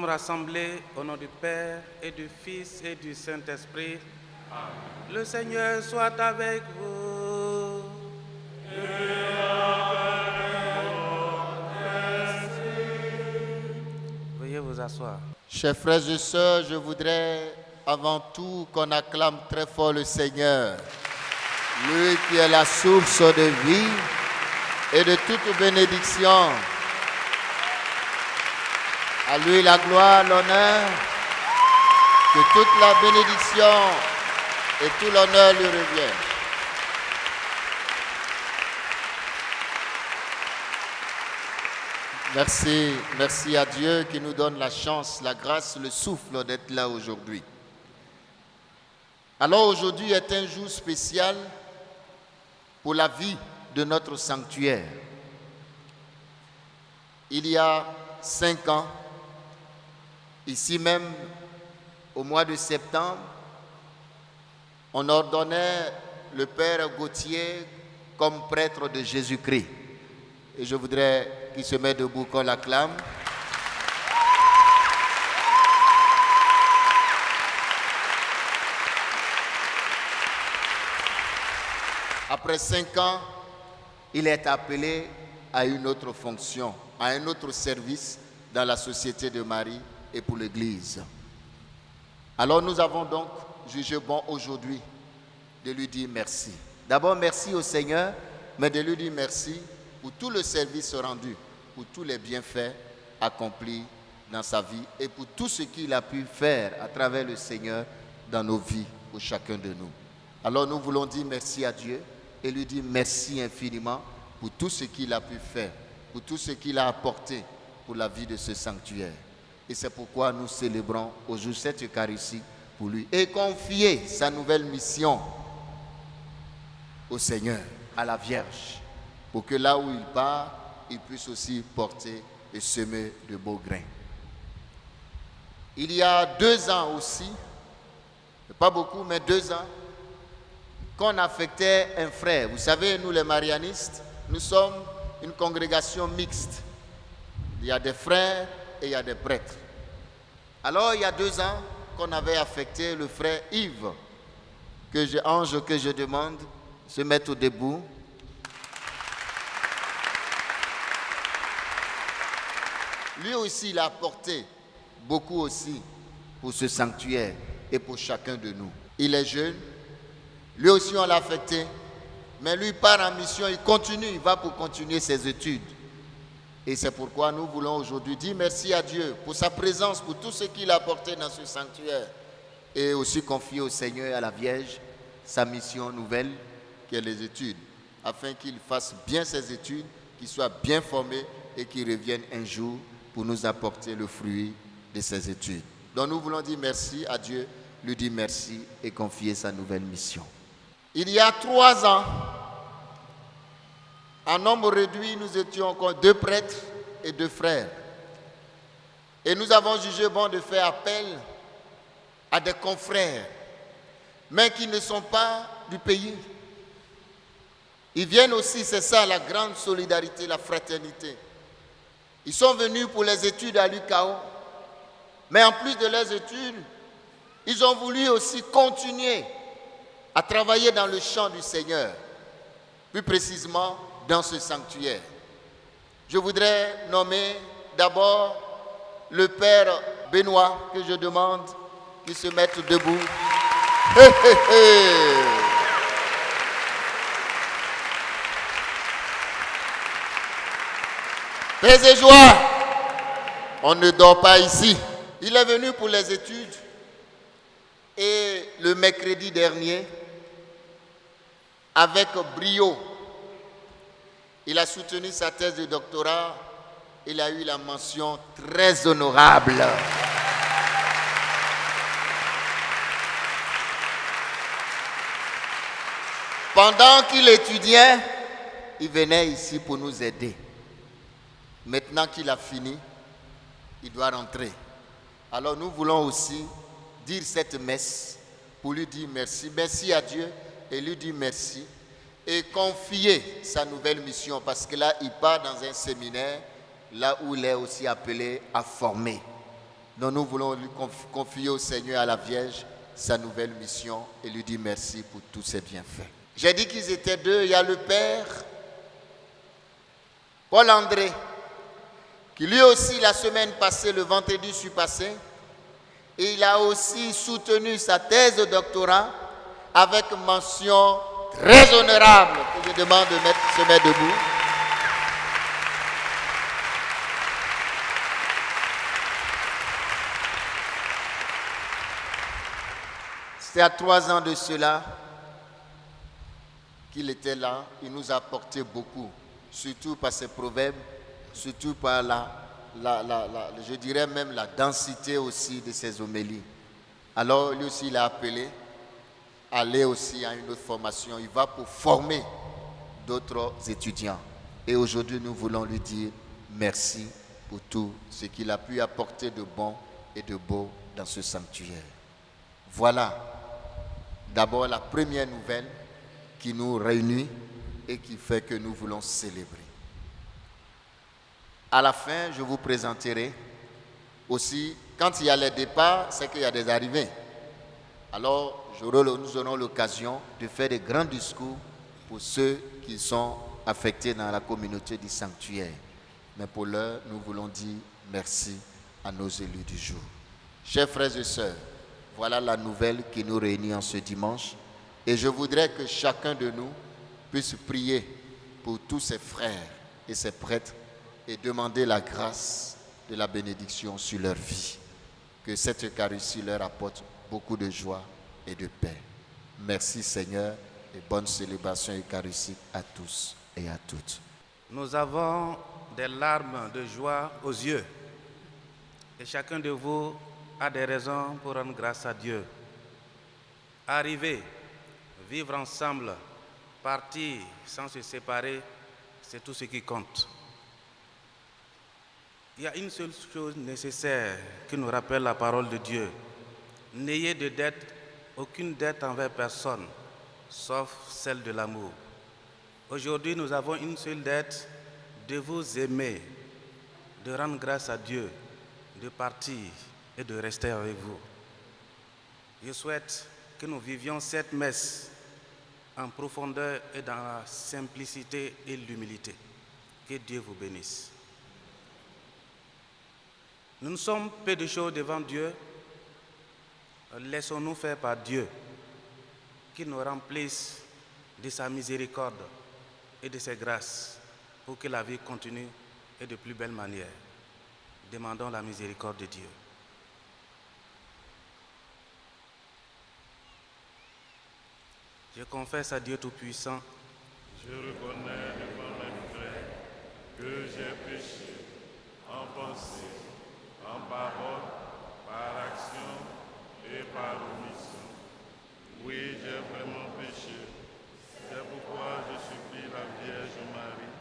Rassemblés au nom du Père et du Fils et du Saint-Esprit. Le Seigneur soit avec vous. Et avec votre esprit. Veuillez vous asseoir. Chers frères et sœurs, je voudrais avant tout qu'on acclame très fort le Seigneur, lui qui est la source de vie et de toute bénédiction. À lui la gloire, l'honneur, que toute la bénédiction et tout l'honneur lui reviennent. Merci à Dieu qui nous donne la chance, la grâce, le souffle d'être là aujourd'hui. Alors aujourd'hui est un jour spécial pour la vie de notre sanctuaire. Il y a 5 ans, ici même, au mois de septembre, on ordonnait le Père Gauthier comme prêtre de Jésus-Christ. Et je voudrais qu'il se mette debout qu'on l'acclame. Après 5 ans, il est appelé à une autre fonction, à un autre service dans la Société de Marie et pour l'Église. Alors nous avons donc jugé bon aujourd'hui de lui dire merci. D'abord merci au Seigneur, mais de lui dire merci pour tout le service rendu, pour tous les bienfaits accomplis dans sa vie et pour tout ce qu'il a pu faire à travers le Seigneur dans nos vies, pour chacun de nous. Alors nous voulons dire merci à Dieu et lui dire merci infiniment pour tout ce qu'il a pu faire, pour tout ce qu'il a apporté pour la vie de ce sanctuaire. Et c'est pourquoi nous célébrons aujourd'hui cette Eucharistie pour lui et confier sa nouvelle mission au Seigneur, à la Vierge, pour que là où il part, il puisse aussi porter et semer de beaux grains. Il y a 2 ans aussi, pas beaucoup, mais 2 ans, qu'on affectait un frère. Vous savez, nous les marianistes, nous sommes une congrégation mixte. Il y a des frères et il y a des prêtres. Alors, il y a 2 ans qu'on avait affecté le frère Yves, que je demande se mettre debout. Lui aussi, il a apporté beaucoup aussi pour ce sanctuaire et pour chacun de nous. Il est jeune, lui aussi on l'a affecté, mais lui part en mission, il va pour continuer ses études. Et c'est pourquoi nous voulons aujourd'hui dire merci à Dieu pour sa présence, pour tout ce qu'il a apporté dans ce sanctuaire. Et aussi confier au Seigneur et à la Vierge sa mission nouvelle, qui est les études, afin qu'il fasse bien ses études, qu'il soit bien formé et qu'il revienne un jour pour nous apporter le fruit de ses études. Donc nous voulons dire merci à Dieu, lui dire merci et confier sa nouvelle mission. Il y a 3 ans, en nombre réduit, nous étions encore 2 prêtres et 2 frères. Et nous avons jugé bon de faire appel à des confrères, mais qui ne sont pas du pays. Ils viennent aussi, c'est ça la grande solidarité, la fraternité. Ils sont venus pour les études à l'UCAO, mais en plus de leurs études, ils ont voulu aussi continuer à travailler dans le champ du Seigneur, plus précisément dans ce sanctuaire. Je voudrais nommer d'abord le Père Benoît, que je demande qu'il se mette debout. Paix et joie, on ne dort pas ici. Il est venu pour les études et le mercredi dernier, avec brio, il a soutenu sa thèse de doctorat. Il a eu la mention très honorable. Pendant qu'il étudiait, il venait ici pour nous aider. Maintenant qu'il a fini, il doit rentrer. Alors nous voulons aussi dire cette messe pour lui dire merci. Merci à Dieu et lui dire merci. Et confier sa nouvelle mission, parce que là, il part dans un séminaire, là où il est aussi appelé à former. Donc nous voulons lui confier au Seigneur, à la Vierge, sa nouvelle mission et lui dire merci pour tous ses bienfaits. J'ai dit qu'ils étaient 2. Il y a le Père Paul-André, qui lui aussi, la semaine passée, le vendredi surpassé, il a aussi soutenu sa thèse de doctorat avec mention très honorable, que je demande de se mettre debout. C'est à 3 ans de cela qu'il était là. Il nous a apporté beaucoup, surtout par ses proverbes, surtout par je dirais même la densité aussi de ses homélies. Alors lui aussi il a appelé à aller aussi à une autre formation. Il va pour former d'autres étudiants. Et aujourd'hui nous voulons lui dire merci pour tout ce qu'il a pu apporter de bon et de beau dans ce sanctuaire. Voilà d'abord la première nouvelle qui nous réunit et qui fait que nous voulons célébrer. À la fin, je vous présenterai aussi, quand il y a les départs, c'est qu'il y a des arrivées. Alors, nous aurons l'occasion de faire des grands discours pour ceux qui sont affectés dans la communauté du sanctuaire. Mais pour l'heure, nous voulons dire merci à nos élus du jour. Chers frères et sœurs, voilà la nouvelle qui nous réunit en ce dimanche. Et je voudrais que chacun de nous puisse prier pour tous ses frères et ses prêtres et demander la grâce de la bénédiction sur leur vie. Que cette Eucharistie leur apporte beaucoup de joie et de paix. Merci Seigneur et bonne célébration eucharistique à tous et à toutes. Nous avons des larmes de joie aux yeux et chacun de vous a des raisons pour rendre grâce à Dieu. Arriver, vivre ensemble, partir sans se séparer, c'est tout ce qui compte. Il y a une seule chose nécessaire qui nous rappelle la parole de Dieu. N'ayez de dette, aucune dette envers personne, sauf celle de l'amour. Aujourd'hui, nous avons une seule dette, de vous aimer, de rendre grâce à Dieu, de partir et de rester avec vous. Je souhaite que nous vivions cette messe en profondeur et dans la simplicité et l'humilité. Que Dieu vous bénisse. Nous ne sommes peu de choses devant Dieu. Laissons-nous faire par Dieu, qu'il nous remplisse de sa miséricorde et de ses grâces pour que la vie continue et de plus belle manière. Demandons la miséricorde de Dieu. Je confesse à Dieu Tout-Puissant. Je reconnais devant mes frères que j'ai péché en pensée, en parole, par action et par omission. Oui, j'ai vraiment péché. C'est pourquoi je supplie la Vierge Marie,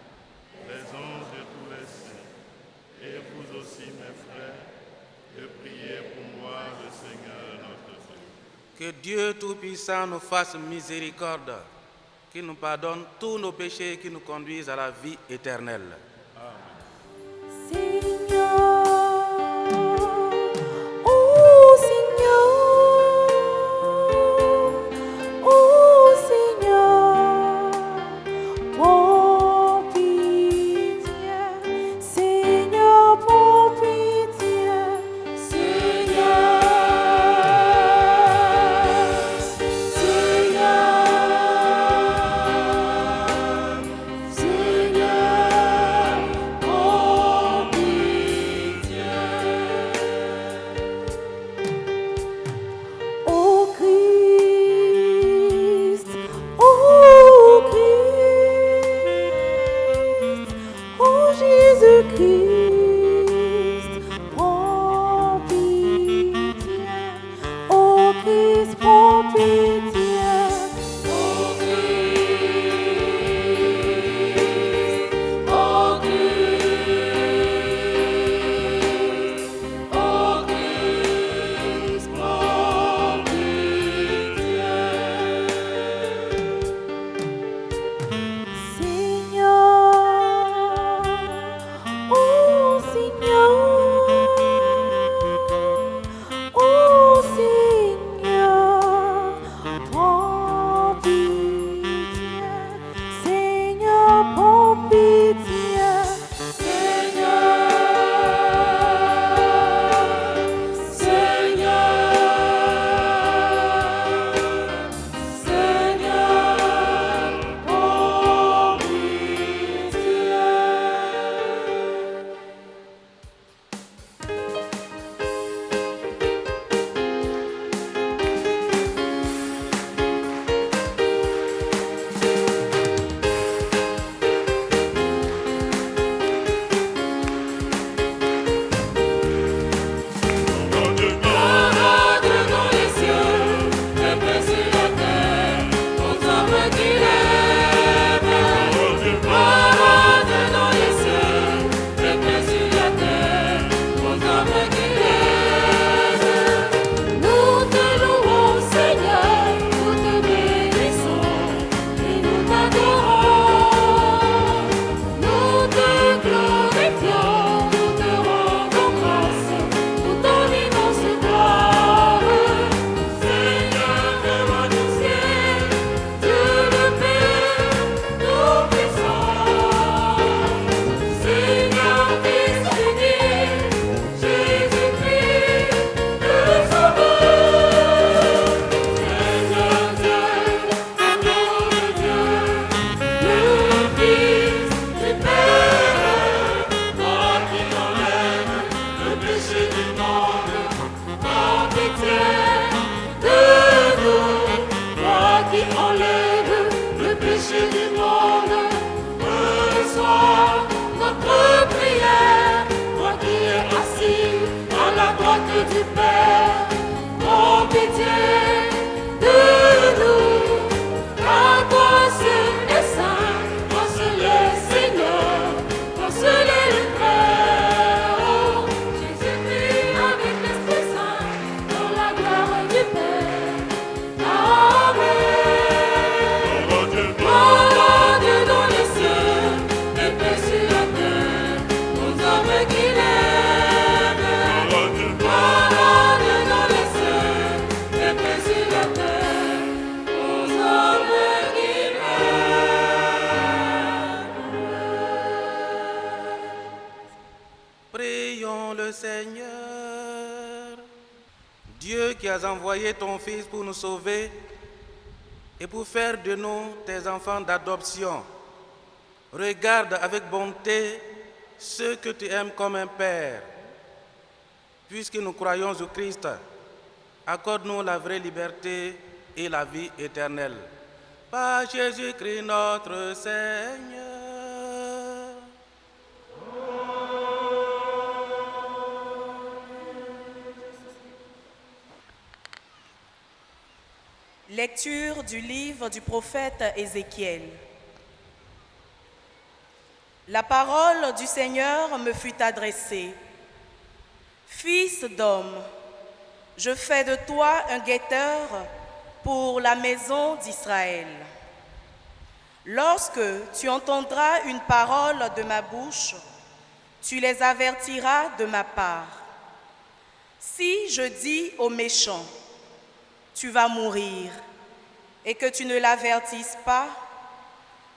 les anges et tous les saints, et vous aussi mes frères, de prier pour moi le Seigneur notre Dieu. Que Dieu Tout-Puissant nous fasse miséricorde, qu'il nous pardonne tous nos péchés et qu'il nous conduise à la vie éternelle. Seigneur, du Père, prends pitié de nous. Car toi seul est saint, toi seul est Seigneur, toi seul est le Père. Oh, Jésus-Christ avec l'Esprit Saint, dans la gloire du Père. Amen. Gloire à Dieu dans les cieux, et paix sur la terre, aux hommes qui l'aiment. Gloire à Dieu dans les cieux, et paix sur la terre, aux hommes qui l'aiment. Prions le Seigneur. Dieu qui as envoyé ton Fils pour nous sauver et pour faire de nous tes enfants d'adoption, regarde avec bonté ceux que tu aimes comme un Père. Puisque nous croyons au Christ, accorde-nous la vraie liberté et la vie éternelle. Par Jésus-Christ notre Seigneur. Lecture du livre du prophète Ézéchiel. La parole du Seigneur me fut adressée. Fils d'homme, je fais de toi un guetteur pour la maison d'Israël. Lorsque tu entendras une parole de ma bouche, tu les avertiras de ma part. Si je dis au méchant, tu vas mourir, et que tu ne l'avertisses pas,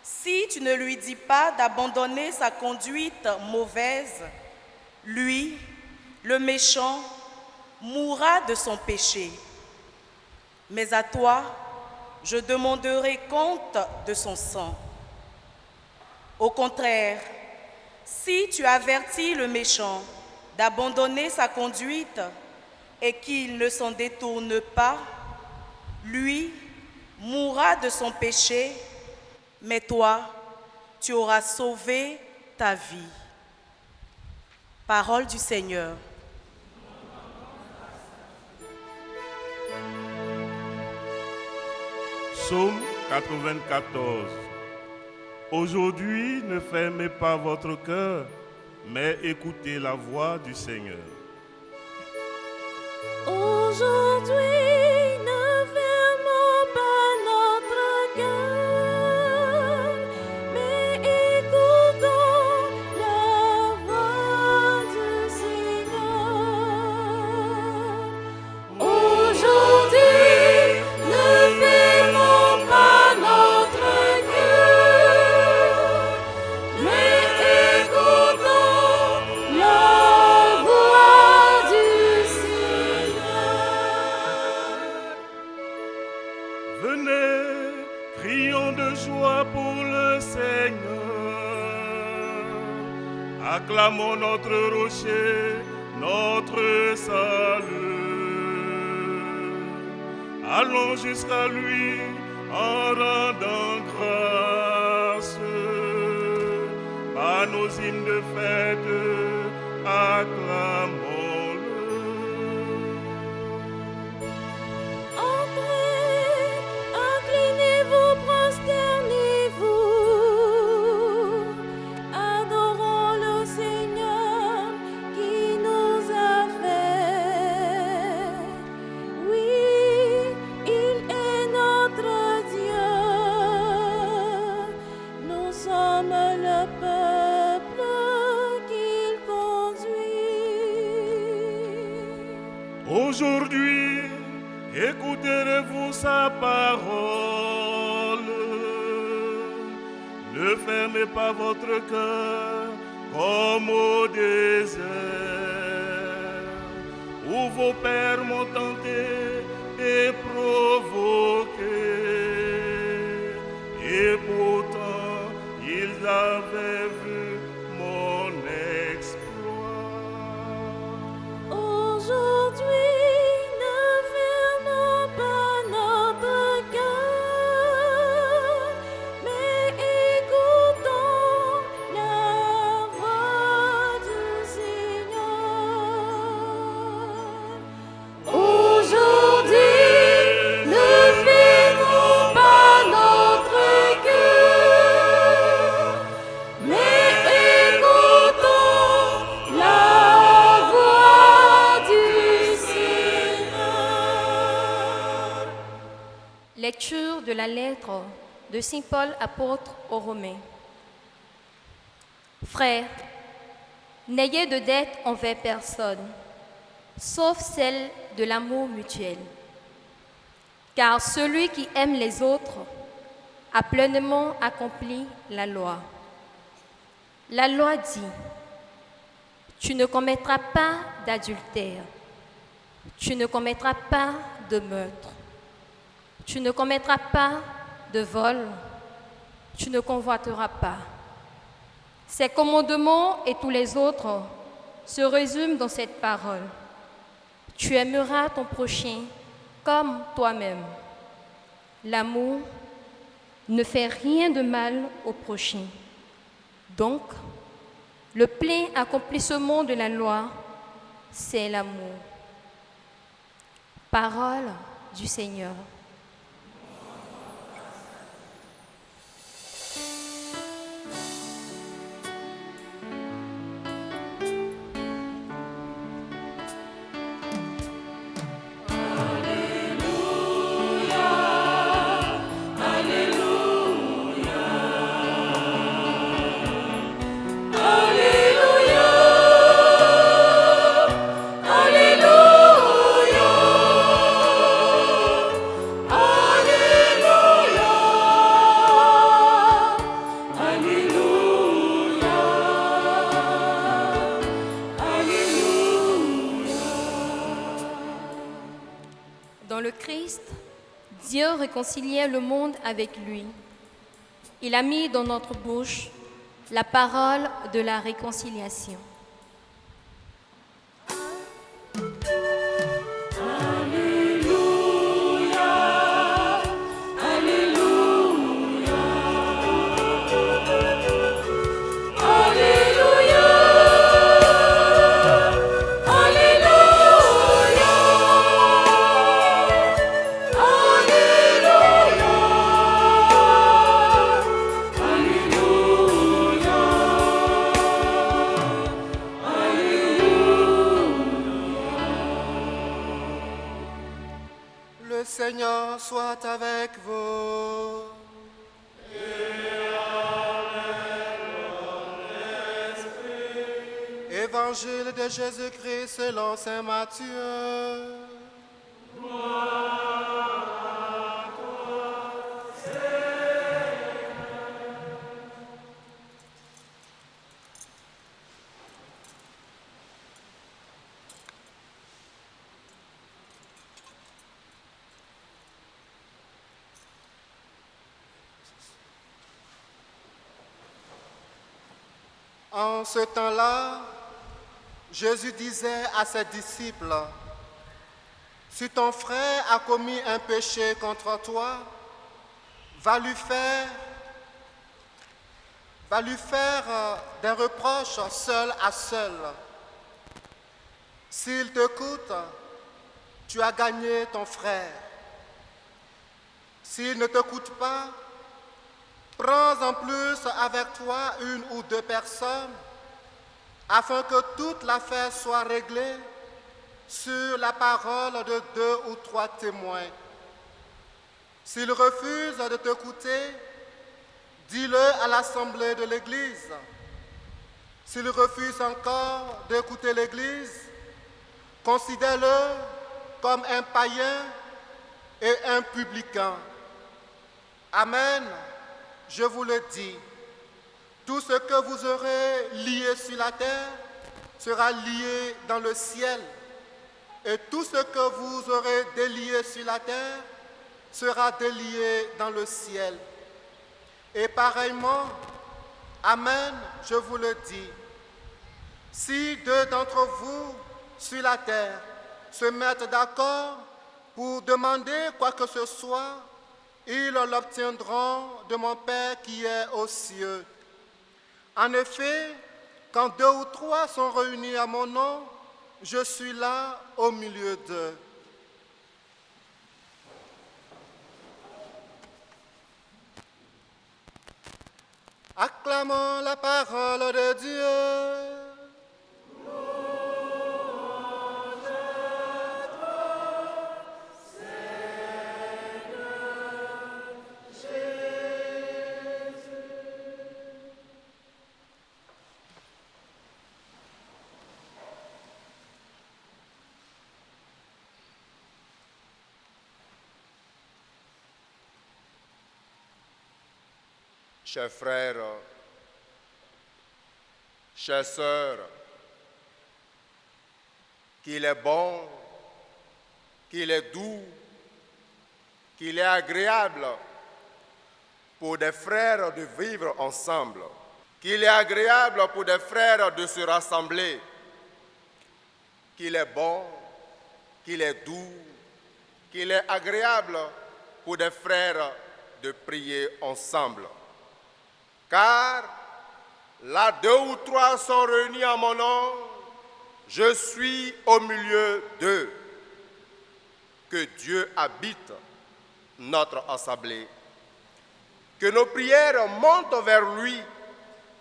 si tu ne lui dis pas d'abandonner sa conduite mauvaise, lui, le méchant, mourra de son péché. Mais à toi, je demanderai compte de son sang. Au contraire, si tu avertis le méchant d'abandonner sa conduite et qu'il ne s'en détourne pas, lui mourra de son péché, mais toi, tu auras sauvé ta vie. Parole du Seigneur. Psaume 94. Aujourd'hui, ne fermez pas votre cœur, mais écoutez la voix du Seigneur. Aujourd'hui, ne fermons pas notre cœur, mais écoutons la voix du Seigneur. Aujourd'hui, ne fermons pas notre cœur, mais écoutons la voix du Seigneur. Venez, crions de joie pour le Seigneur. Acclamons notre rocher, notre salut. Allons jusqu'à lui en rendant grâce. Par nos hymnes de fête, acclamons-le. Entrez, inclinez-vous, prosternez-vous, adorons le Seigneur qui nous a fait. Oui, il est notre Dieu, nous sommes le peuple qu'il conduit. Aujourd'hui, écouterez-vous sa parole. Ne fermez pas votre cœur comme au désert, où vos pères m'ont tenté et provoqué. Et pourtant, ils avaient vu mon exploit. Aujourd'hui, ne fermons pas notre cœur, mais écoutons la voix du Seigneur. la lettre de Saint Paul apôtre aux Romains. Frères, n'ayez de dette envers personne, sauf celle de l'amour mutuel. Car celui qui aime les autres a pleinement accompli la loi. La loi dit, tu ne commettras pas d'adultère, tu ne commettras pas de meurtre, tu ne commettras pas de vol, tu ne convoiteras pas. Ces commandements et tous les autres se résument dans cette parole. Tu aimeras ton prochain comme toi-même. L'amour ne fait rien de mal au prochain. Donc, le plein accomplissement de la loi, c'est l'amour. Parole du Seigneur. Dans le Christ, Dieu réconciliait le monde avec lui. Il a mis dans notre bouche la parole de la réconciliation. Le Seigneur soit avec vous. Évangile de Jésus-Christ selon saint Matthieu. En ce temps-là, Jésus disait à ses disciples, « Si ton frère a commis un péché contre toi, va lui faire des reproches seul à seul. S'il t'écoute, tu as gagné ton frère. S'il ne t'écoute pas, prends en plus avec toi une ou deux personnes, afin que toute l'affaire soit réglée sur la parole de 2 ou 3 témoins. S'il refuse de t'écouter, dis-le à l'assemblée de l'Église. S'il refuse encore d'écouter l'Église, considère-le comme un païen et un publicain. Amen, je vous le dis. Tout ce que vous aurez lié sur la terre sera lié dans le ciel, et tout ce que vous aurez délié sur la terre sera délié dans le ciel. Et pareillement, amen, je vous le dis, si 2 d'entre vous sur la terre se mettent d'accord pour demander quoi que ce soit, ils l'obtiendront de mon Père qui est aux cieux. En effet, quand 2 ou 3 sont réunis à mon nom, je suis là au milieu d'eux. Acclamons la parole de Dieu. Chers frères, chères sœurs, qu'il est bon, qu'il est doux, qu'il est agréable pour des frères de vivre ensemble, qu'il est agréable pour des frères de se rassembler, qu'il est bon, qu'il est doux, qu'il est agréable pour des frères de prier ensemble. Car là 2 ou 3 sont réunis en mon nom, je suis au milieu d'eux. Que Dieu habite notre assemblée. Que nos prières montent vers lui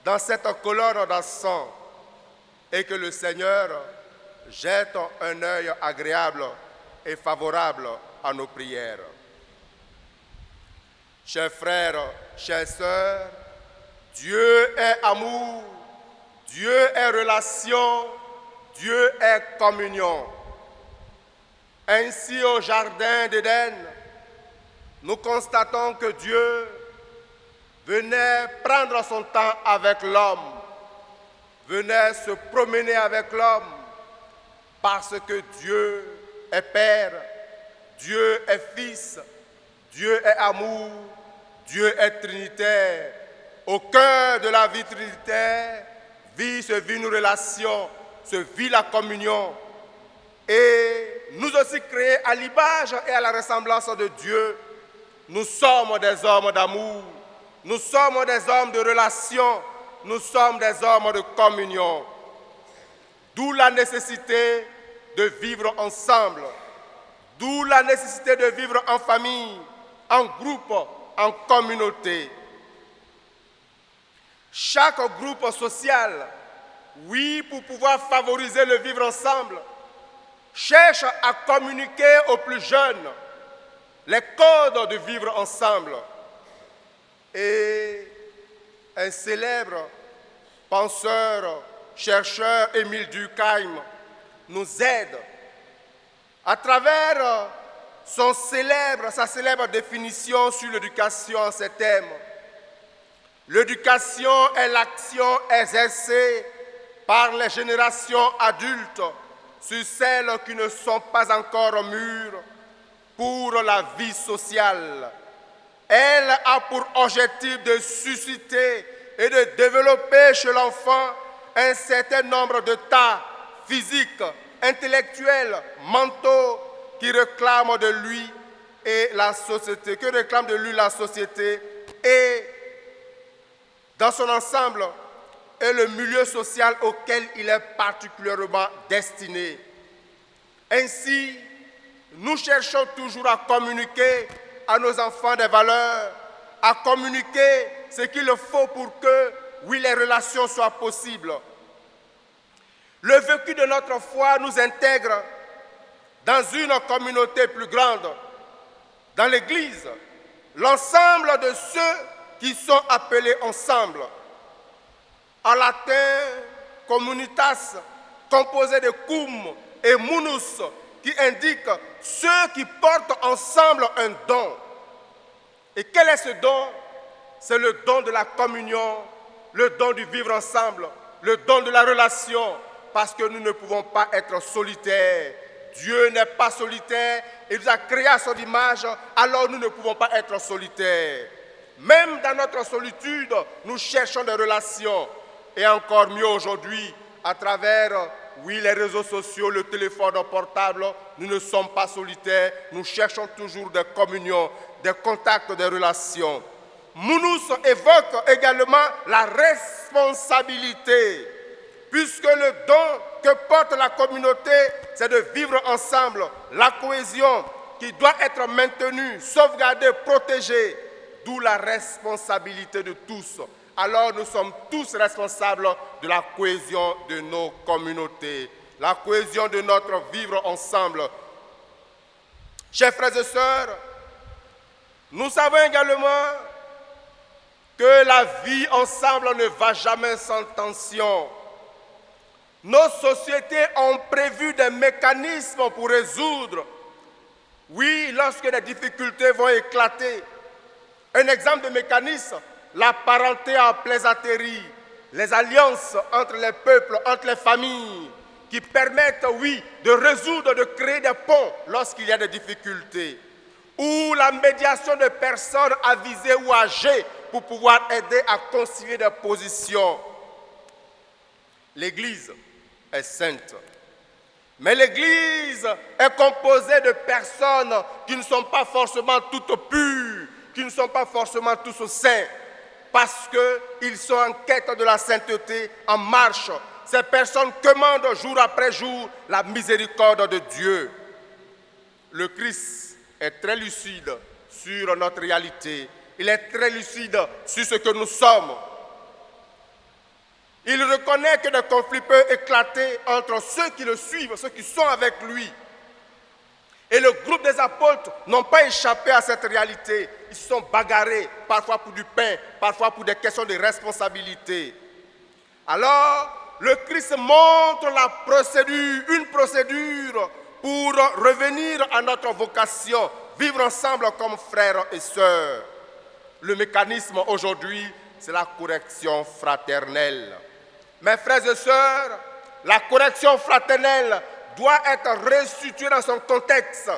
dans cette colonne d'encens et que le Seigneur jette un œil agréable et favorable à nos prières. Chers frères, chères sœurs, Dieu est amour, Dieu est relation, Dieu est communion. Ainsi au jardin d'Éden, nous constatons que Dieu venait prendre son temps avec l'homme, venait se promener avec l'homme, parce que Dieu est Père, Dieu est Fils, Dieu est amour, Dieu est trinitaire. Au cœur de la vie trinitaire, se vit une relation, se vit la communion. Et nous aussi créés à l'image et à la ressemblance de Dieu, nous sommes des hommes d'amour, nous sommes des hommes de relation, nous sommes des hommes de communion. D'où la nécessité de vivre ensemble, d'où la nécessité de vivre en famille, en groupe, en communauté. Chaque groupe social, oui, pour pouvoir favoriser le vivre ensemble, cherche à communiquer aux plus jeunes les codes de vivre ensemble. Et un célèbre penseur, chercheur, Émile Durkheim, nous aide à travers sa célèbre définition sur l'éducation en ces termes. L'éducation est l'action exercée par les générations adultes sur celles qui ne sont pas encore mûres pour la vie sociale. Elle a pour objectif de susciter et de développer chez l'enfant un certain nombre de talents physiques, intellectuels, mentaux qui réclament de lui et la société, et dans son ensemble et le milieu social auquel il est particulièrement destiné. Ainsi, nous cherchons toujours à communiquer à nos enfants des valeurs, à communiquer ce qu'il faut pour que, oui, les relations soient possibles. Le vécu de notre foi nous intègre dans une communauté plus grande, dans l'Église, l'ensemble de ceux qui sont appelés ensemble. En latin, communitas, composé de cum et munus, qui indique ceux qui portent ensemble un don. Et quel est ce don? C'est le don de la communion, le don du vivre ensemble, le don de la relation, parce que nous ne pouvons pas être solitaires. Dieu n'est pas solitaire, il nous a créés à son image, alors nous ne pouvons pas être solitaires. Même dans notre solitude, nous cherchons des relations. Et encore mieux aujourd'hui, à travers, oui, les réseaux sociaux, le téléphone portable, nous ne sommes pas solitaires, nous cherchons toujours des communions, des contacts, des relations. Mounous évoque également la responsabilité, puisque le don que porte la communauté, c'est de vivre ensemble, la cohésion qui doit être maintenue, sauvegardée, protégée, d'où la responsabilité de tous. Alors nous sommes tous responsables de la cohésion de nos communautés, la cohésion de notre vivre ensemble. Chers frères et sœurs, nous savons également que la vie ensemble ne va jamais sans tension. Nos sociétés ont prévu des mécanismes pour résoudre, oui, lorsque les difficultés vont éclater. Un exemple de mécanisme, la parenté en plaisanterie, les alliances entre les peuples, entre les familles, qui permettent, oui, de résoudre, de créer des ponts lorsqu'il y a des difficultés, ou la médiation de personnes avisées ou âgées pour pouvoir aider à concilier des positions. L'Église est sainte. Mais l'Église est composée de personnes qui ne sont pas forcément toutes pures, qui ne sont pas forcément tous saints, parce qu'ils sont en quête de la sainteté, en marche. Ces personnes commandent jour après jour la miséricorde de Dieu. Le Christ est très lucide sur notre réalité. Il est très lucide sur ce que nous sommes. Il reconnaît que des conflits peuvent éclater entre ceux qui le suivent, ceux qui sont avec lui. Et le groupe des apôtres n'ont pas échappé à cette réalité. Ils se sont bagarrés, parfois pour du pain, parfois pour des questions de responsabilité. Alors, le Christ montre une procédure pour revenir à notre vocation, vivre ensemble comme frères et sœurs. Le mécanisme aujourd'hui, c'est la correction fraternelle. Mes frères et sœurs, la correction fraternelle doit être restituée dans son contexte.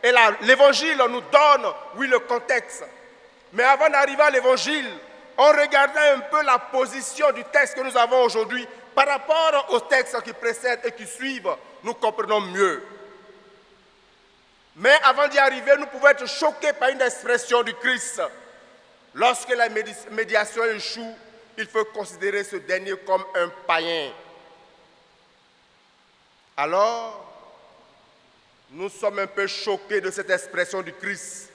Et l'Évangile nous donne, oui, le contexte. Mais avant d'arriver à l'Évangile, on regardait un peu la position du texte que nous avons aujourd'hui par rapport aux textes qui précèdent et qui suivent. Nous comprenons mieux. Mais avant d'y arriver, nous pouvons être choqués par une expression du Christ. Lorsque la médiation échoue, il faut considérer ce dernier comme un païen. Alors, nous sommes un peu choqués de cette expression du Christ.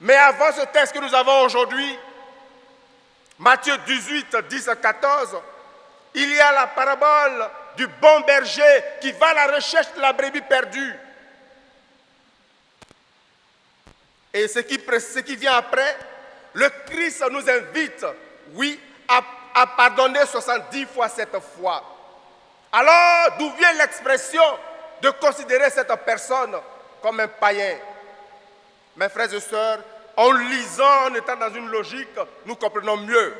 Mais avant ce texte que nous avons aujourd'hui, Matthieu 18, 10 à 14, il y a la parabole du bon berger qui va à la recherche de la brebis perdue. Et ce qui vient après, le Christ nous invite, oui, à pardonner 70 fois cette fois. Alors, d'où vient l'expression de considérer cette personne comme un païen? Mes frères et sœurs, en lisant, en étant dans une logique, nous comprenons mieux.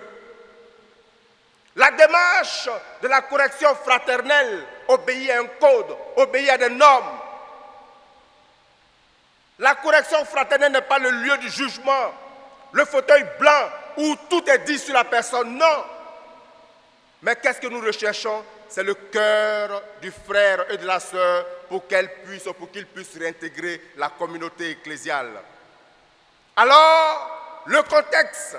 La démarche de la correction fraternelle obéit à un code, obéit à des normes. La correction fraternelle n'est pas le lieu du jugement, le fauteuil blanc où tout est dit sur la personne, non. Mais qu'est-ce que nous recherchons? C'est le cœur du frère et de la sœur pour qu'il puisse réintégrer la communauté ecclésiale. Alors, le contexte,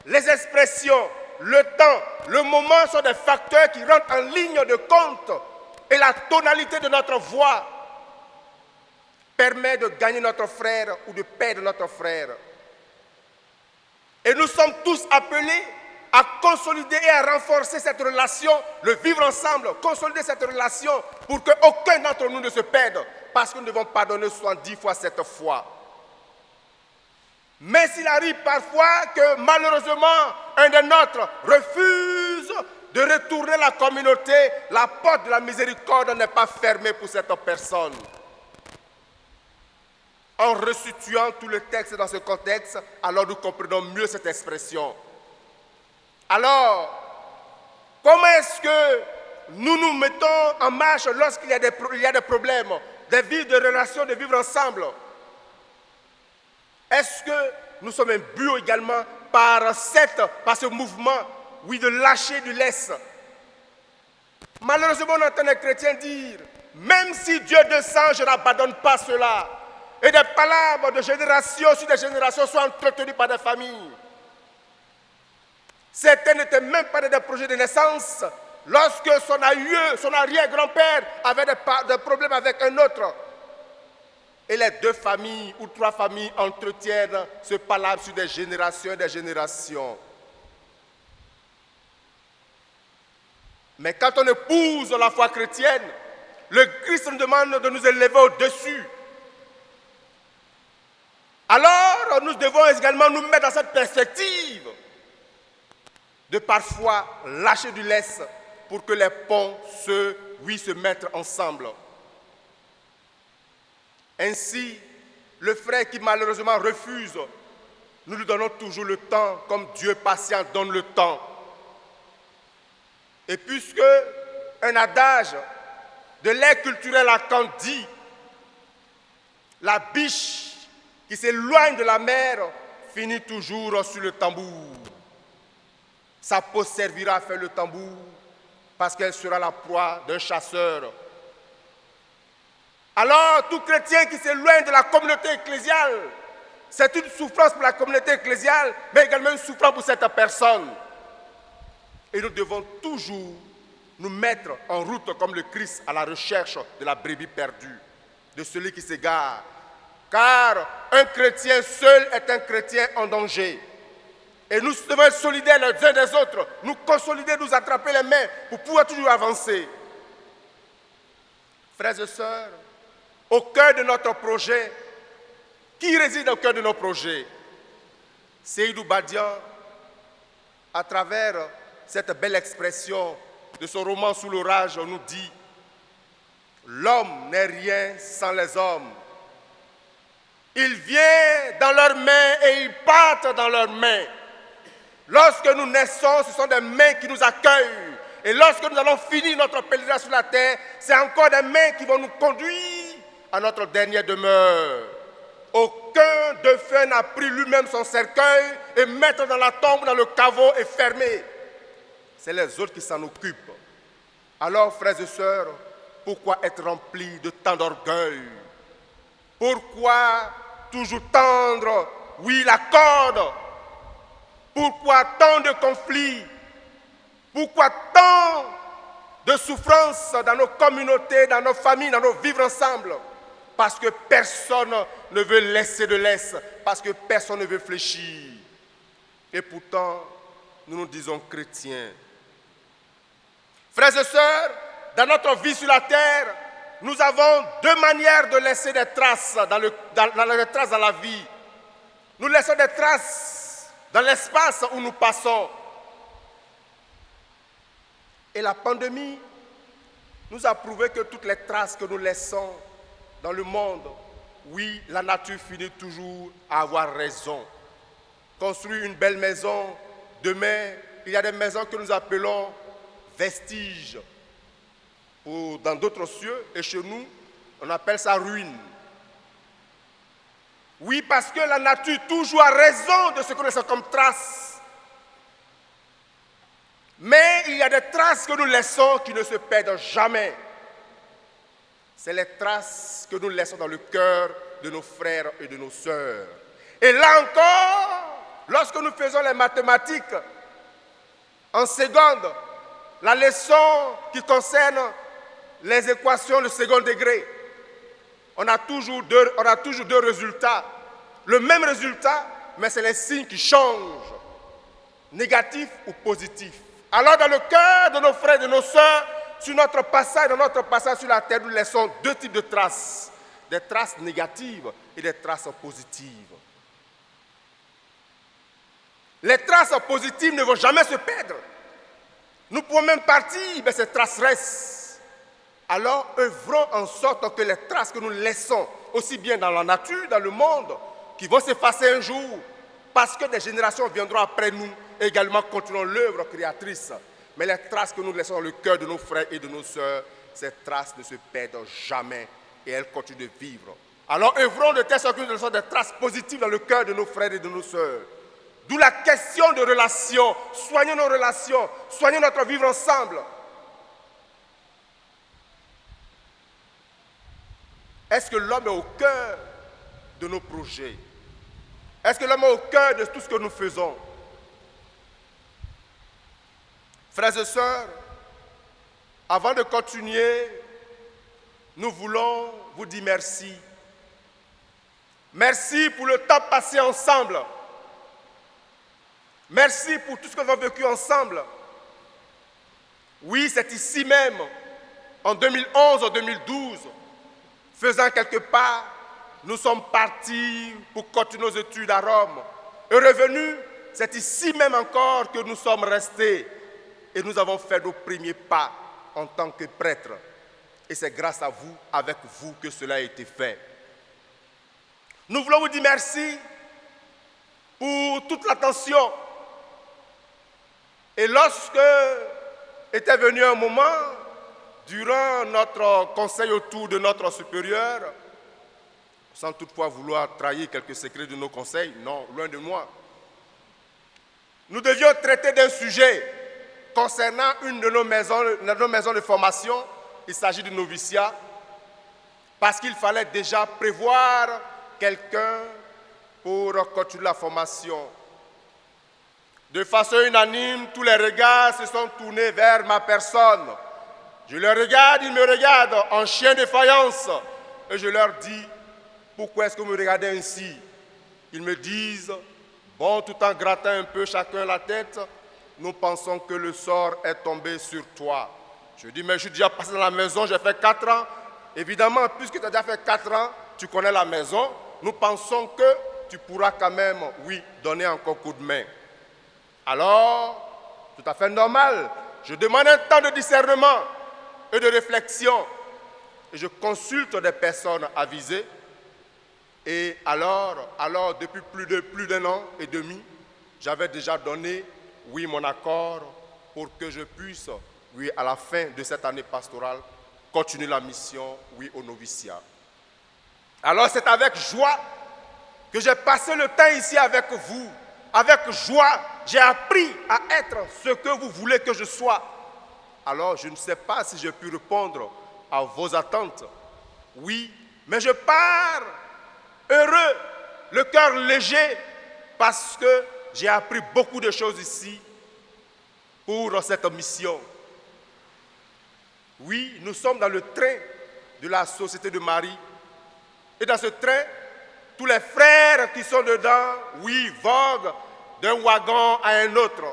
les expressions, le temps, le moment sont des facteurs qui rentrent en ligne de compte et la tonalité de notre voix permet de gagner notre frère ou de perdre notre frère. Et nous sommes tous appelés à consolider et à renforcer cette relation, le vivre ensemble, consolider cette relation pour qu'aucun d'entre nous ne se perde, parce que nous devons pardonner 70 fois cette fois. Mais s'il arrive parfois que malheureusement un des nôtres refuse de retourner la communauté, la porte de la miséricorde n'est pas fermée pour cette personne. En restituant tout le texte dans ce contexte, alors nous comprenons mieux cette expression. Alors, comment est-ce que nous nous mettons en marche lorsqu'il y a des problèmes, des vies de relations, de vivre ensemble? Est-ce que nous sommes imbus également par ce mouvement, oui, de lâcher du lest? Malheureusement, on entend les chrétiens dire, même si Dieu descend, je n'abandonne pas cela. Et des palabres de génération sur des générations sont entretenues par des familles. Certains n'étaient même pas des projets de naissance. Lorsque son arrière-grand-père avait des problèmes avec un autre, et les 2 familles ou 3 familles entretiennent ce palabre sur des générations et des générations. Mais quand on épouse la foi chrétienne, le Christ nous demande de nous élever au-dessus. Alors, nous devons également nous mettre dans cette perspective de parfois lâcher du lest pour que les ponts se mettent ensemble. Ainsi, le frère qui malheureusement refuse nous lui donnons toujours le temps, comme Dieu patient donne le temps. Et puisque un adage de l'ère culturelle à Kant dit « La biche qui s'éloigne de la mer finit toujours sur le tambour ». Sa peau servira à faire le tambour parce qu'elle sera la proie d'un chasseur. Alors, tout chrétien qui s'éloigne de la communauté ecclésiale, c'est une souffrance pour la communauté ecclésiale, mais également une souffrance pour cette personne. Et nous devons toujours nous mettre en route comme le Christ à la recherche de la brebis perdue, de celui qui s'égare. Car un chrétien seul est un chrétien en danger. Et nous devons être solidaires les uns des autres, nous consolider, nous attraper les mains pour pouvoir toujours avancer. Frères et sœurs, au cœur de notre projet, qui réside au cœur de nos projets? Seydou Badian, à travers cette belle expression de son roman Sous l'orage, nous dit « L'homme n'est rien sans les hommes. Il vient dans leurs mains et ils partent dans leurs mains. Lorsque nous naissons, ce sont des mains qui nous accueillent. Et lorsque nous allons finir notre pèlerinage sur la terre, c'est encore des mains qui vont nous conduire à notre dernière demeure. Aucun défunt n'a pris lui-même son cercueil et mettre dans la tombe, dans le caveau et fermer. C'est les autres qui s'en occupent. Alors, frères et sœurs, pourquoi être remplis de tant d'orgueil? Pourquoi toujours tendre, oui, la corde? Pourquoi tant de conflits? Pourquoi tant de souffrances dans nos communautés, dans nos familles, dans nos vivre ensemble? Parce que personne ne veut laisser de l'Est, parce que personne ne veut fléchir. Et pourtant, nous nous disons chrétiens. Frères et sœurs, dans notre vie sur la terre, nous avons deux manières de laisser des traces dans la vie. Nous laissons des traces dans l'espace où nous passons. Et la pandémie nous a prouvé que toutes les traces que nous laissons dans le monde, oui, la nature finit toujours à avoir raison. Construire une belle maison, demain, il y a des maisons que nous appelons vestiges. Dans d'autres cieux, et chez nous, on appelle ça ruine. Oui, parce que la nature toujours a raison de ce que nous laissons comme traces. Mais il y a des traces que nous laissons qui ne se perdent jamais. C'est les traces que nous laissons dans le cœur de nos frères et de nos sœurs. Et là encore, lorsque nous faisons les mathématiques, en seconde, la leçon qui concerne les équations de second degré, on a toujours deux résultats. Le même résultat, mais c'est les signes qui changent, négatif ou positif. Alors dans le cœur de nos frères et de nos sœurs, dans notre passage sur la terre, nous laissons deux types de traces. Des traces négatives et des traces positives. Les traces positives ne vont jamais se perdre. Nous pouvons même partir, mais ces traces restent. Alors œuvrons en sorte que les traces que nous laissons, aussi bien dans la nature, dans le monde, qui vont s'effacer un jour, parce que des générations viendront après nous, et également continueront l'œuvre créatrice. Mais les traces que nous laissons dans le cœur de nos frères et de nos sœurs, ces traces ne se perdent jamais et elles continuent de vivre. Alors œuvrons de telle sorte que nous laissons des traces positives dans le cœur de nos frères et de nos sœurs. D'où la question de relation. Soignons nos relations, soignons notre vivre ensemble. Est-ce que l'homme est au cœur de nos projets? Est-ce que l'homme est au cœur de tout ce que nous faisons? Frères et sœurs, avant de continuer, nous voulons vous dire merci. Merci pour le temps passé ensemble. Merci pour tout ce que nous avons vécu ensemble. Oui, c'est ici même, en 2011, en 2012, faisant quelque part, nous sommes partis pour continuer nos études à Rome. Et revenus, c'est ici même encore que nous sommes restés. Et nous avons fait nos premiers pas en tant que prêtres. Et c'est grâce à vous, avec vous, que cela a été fait. Nous voulons vous dire merci pour toute l'attention. Et lorsque était venu un moment, durant notre conseil autour de notre supérieur, sans toutefois vouloir trahir quelques secrets de nos conseils, non, loin de moi, nous devions traiter d'un sujet concernant une de nos maisons de formation. Il s'agit du noviciat, parce qu'il fallait déjà prévoir quelqu'un pour continuer la formation. De façon unanime, tous les regards se sont tournés vers ma personne. Je les regarde, ils me regardent en chien de faïence. Et je leur dis, pourquoi est-ce que vous me regardez ainsi? Ils me disent, bon, tout en grattant un peu chacun la tête, nous pensons que le sort est tombé sur toi. Je dis, mais je suis déjà passé dans la maison, j'ai fait 4 ans. Évidemment, puisque tu as déjà fait 4 ans, tu connais la maison, nous pensons que tu pourras quand même, oui, donner encore coup de main. Alors, tout à fait normal, je demande un temps de discernement et de réflexion. Et je consulte des personnes avisées. Et alors depuis plus d'un an et demi, j'avais déjà donné, oui, mon accord pour que je puisse, oui, à la fin de cette année pastorale, continuer la mission, oui, au noviciat. Alors c'est avec joie que j'ai passé le temps ici avec vous. Avec joie, j'ai appris à être ce que vous voulez que je sois. Alors je ne sais pas si j'ai pu répondre à vos attentes. Oui, mais je pars heureux, le cœur léger, parce que j'ai appris beaucoup de choses ici pour cette mission. Oui, nous sommes dans le train de la Société de Marie. Et dans ce train, tous les frères qui sont dedans, oui, voguent d'un wagon à un autre.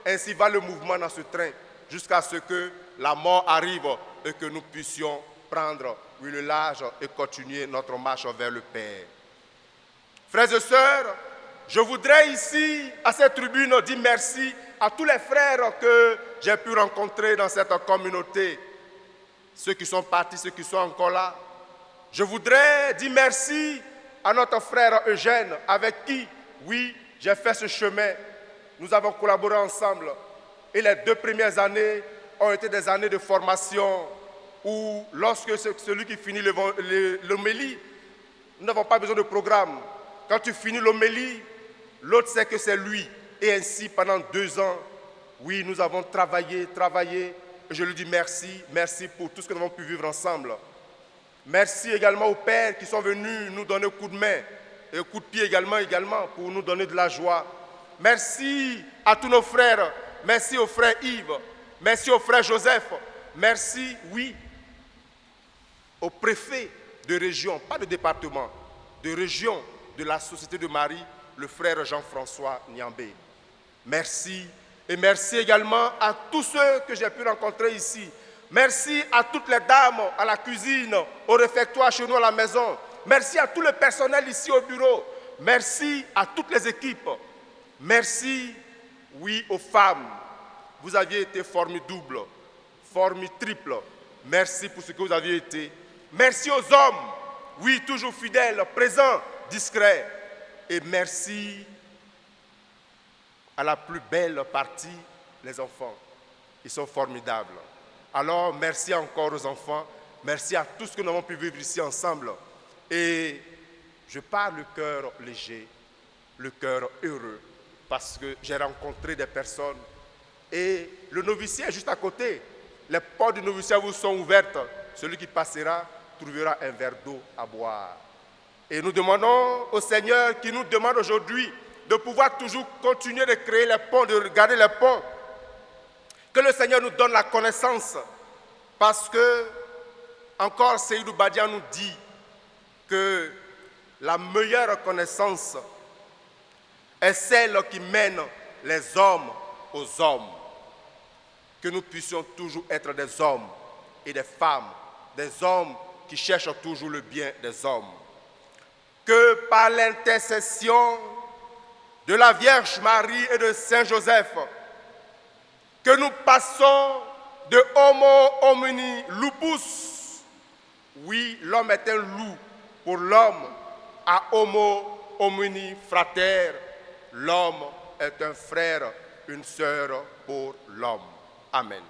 Ainsi va le mouvement dans ce train, jusqu'à ce que la mort arrive et que nous puissions prendre, oui, le large et continuer notre marche vers le Père. Frères et sœurs, je voudrais ici, à cette tribune, dire merci à tous les frères que j'ai pu rencontrer dans cette communauté. Ceux qui sont partis, ceux qui sont encore là. Je voudrais dire merci à notre frère Eugène, avec qui, oui, j'ai fait ce chemin. Nous avons collaboré ensemble. Et les 2 premières années ont été des années de formation où, lorsque celui qui finit l'homélie, nous n'avons pas besoin de programme. Quand tu finis l'homélie, l'autre sait que c'est lui. Et ainsi, pendant 2 ans, oui, nous avons travaillé. Et je lui dis merci pour tout ce que nous avons pu vivre ensemble. Merci également aux pères qui sont venus nous donner un coup de main et un coup de pied également pour nous donner de la joie. Merci à tous nos frères. Merci au frère Yves. Merci au frère Joseph. Merci, oui, au préfet de région, pas de département, de région de la Société de Marie, le frère Jean-François Niambé. Merci. Et merci également à tous ceux que j'ai pu rencontrer ici. Merci à toutes les dames à la cuisine, au réfectoire chez nous à la maison. Merci à tout le personnel ici au bureau. Merci à toutes les équipes. Merci, oui, aux femmes. Vous aviez été formidables, formitriples. Merci pour ce que vous aviez été. Merci aux hommes, oui, toujours fidèles, présents, discrets. Et merci à la plus belle partie, les enfants. Ils sont formidables. Alors, merci encore aux enfants. Merci à tout ce que nous avons pu vivre ici ensemble. Et je parle le cœur léger, le cœur heureux, parce que j'ai rencontré des personnes. Et le noviciat est juste à côté. Les portes du noviciat vous sont ouvertes. Celui qui passera trouvera un verre d'eau à boire. Et nous demandons au Seigneur qui nous demande aujourd'hui de pouvoir toujours continuer de créer les ponts, de regarder les ponts. Que le Seigneur nous donne la connaissance, parce que, encore Seydou Badia nous dit que la meilleure connaissance est celle qui mène les hommes aux hommes. Que nous puissions toujours être des hommes et des femmes, des hommes qui cherchent toujours le bien des hommes. Que par l'intercession de la Vierge Marie et de Saint Joseph, que nous passons de homo homini lupus, oui, l'homme est un loup pour l'homme, à homo homini frater, l'homme est un frère, une sœur pour l'homme. Amen.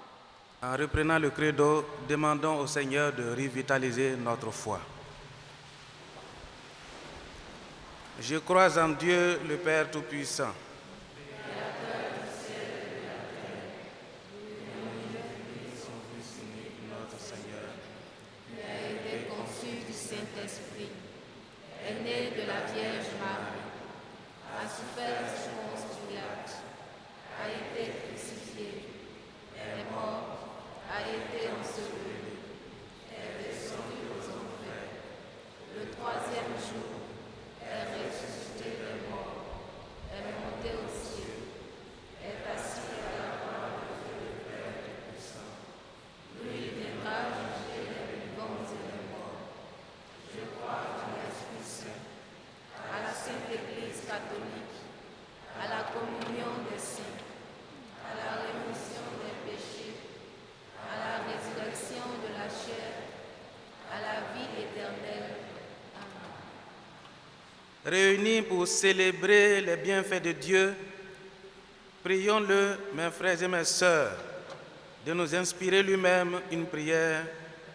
En reprenant le credo, demandons au Seigneur de revitaliser notre foi. Je crois en Dieu, le Père Tout-Puissant, notre Seigneur, Il a été conçu du Saint-Esprit, est né de la Vierge Marie, a souffert sous Ponce Pilate, a été crucifié, est mort, a été enseveli, est descendu aux enfers. Le troisième jour, est ressuscité des morts, est monté au ciel, est assis à la droite de Dieu le Père Tout-Puissant. Lui viendra juger les vivants et les morts. Je crois en l'Esprit Saint, à la Sainte Église catholique, à la communion des saints, à la rémission des péchés, à la résurrection de la chair, à la vie éternelle. Amen. réunis pour célébrer les bienfaits de Dieu, prions-le, mes frères et mes sœurs, de nous inspirer lui-même une prière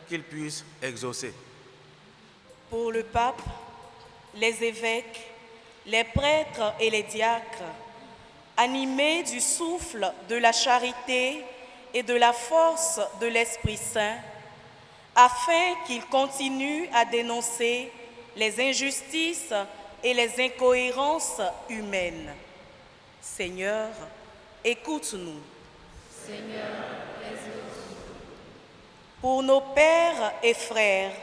qu'il puisse exaucer. Pour le pape, les évêques, les prêtres et les diacres, animés du souffle de la charité et de la force de l'Esprit Saint, afin qu'ils continuent à dénoncer les injustices et les incohérences humaines. Seigneur, écoute-nous. Seigneur, exauce-nous. Pour nos pères et frères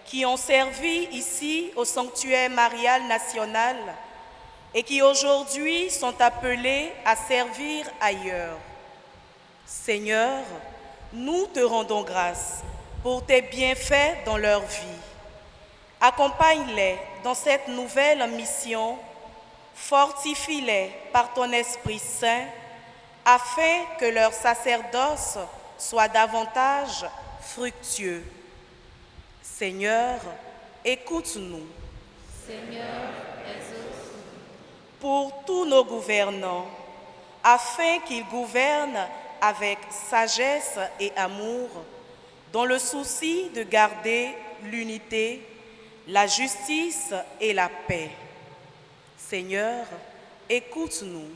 qui ont servi ici au sanctuaire marial national et qui aujourd'hui sont appelés à servir ailleurs. Seigneur, nous te rendons grâce pour tes bienfaits dans leur vie. Accompagne-les dans cette nouvelle mission, fortifie-les par ton Esprit Saint, afin que leur sacerdoce soit davantage fructueux. Seigneur, écoute-nous. Seigneur, exauce-nous. Pour tous nos gouvernants, afin qu'ils gouvernent avec sagesse et amour, dans le souci de garder l'unité, la justice et la paix. Seigneur, écoute-nous.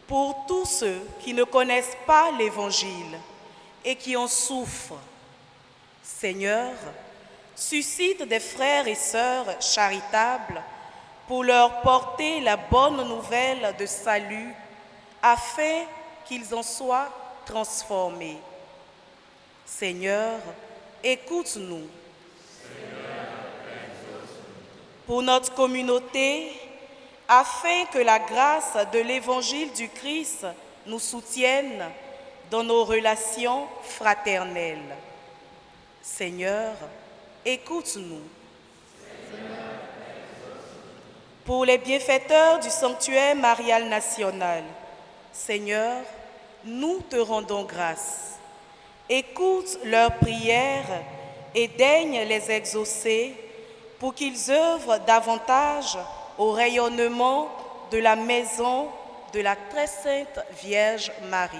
Pour tous ceux qui ne connaissent pas l'Évangile et qui en souffrent, Seigneur, suscite des frères et sœurs charitables pour leur porter la bonne nouvelle de salut, afin qu'ils en soient transformés. Seigneur, écoute-nous. Pour notre communauté, afin que la grâce de l'Évangile du Christ nous soutienne dans nos relations fraternelles. Seigneur, écoute-nous. Pour les bienfaiteurs du sanctuaire marial national, Seigneur, nous te rendons grâce. Écoute leurs prières et daigne les exaucer pour qu'ils œuvrent davantage au rayonnement de la maison de la très sainte Vierge Marie.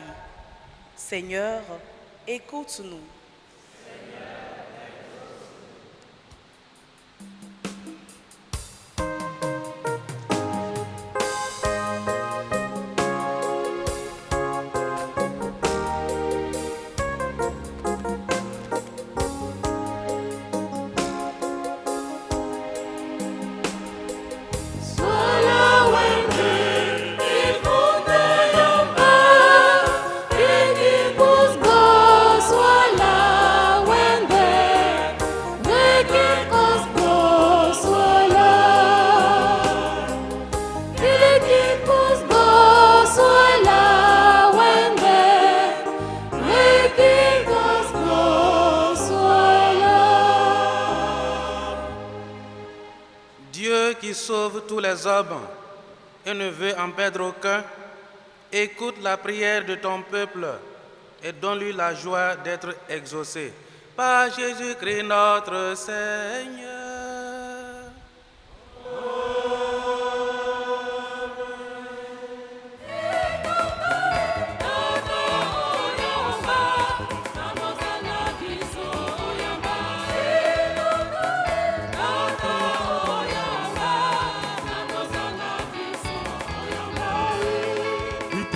Seigneur, écoute-nous. Sauve tous les hommes et ne veut en perdre aucun, écoute la prière de ton peuple et donne-lui la joie d'être exaucé. Par Jésus-Christ notre Seigneur.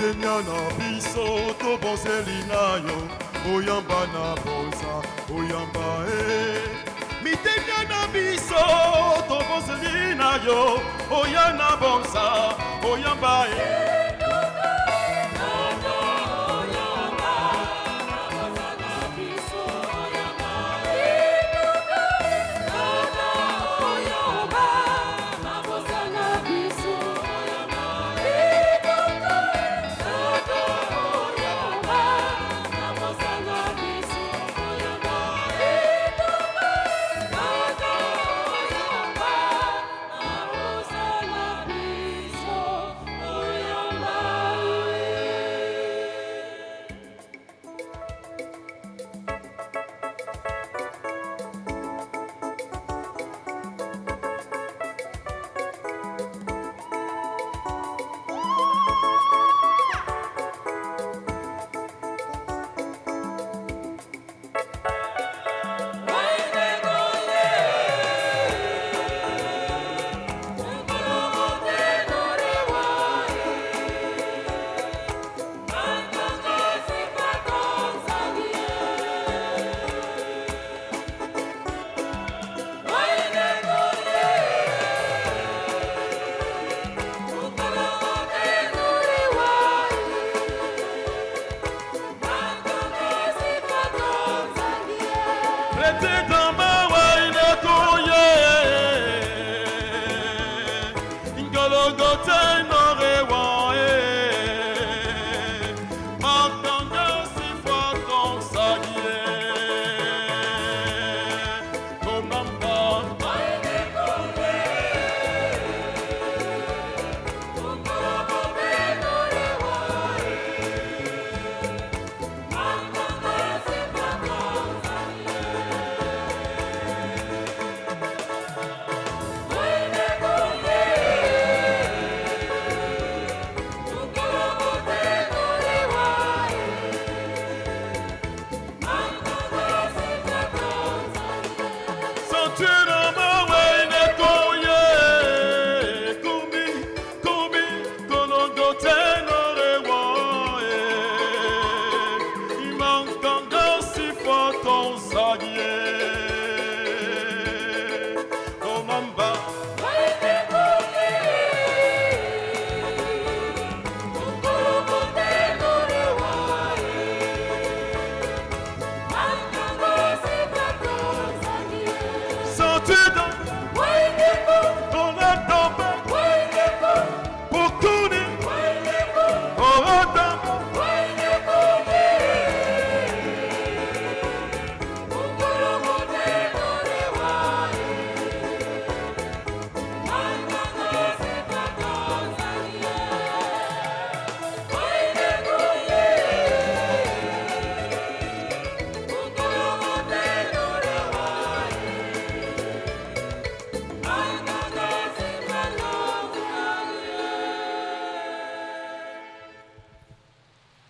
mitenya na biso tobonzelina yo oyamba na bonza oyamba mitenya na biso tobonzelina yo oya na bonza oyamba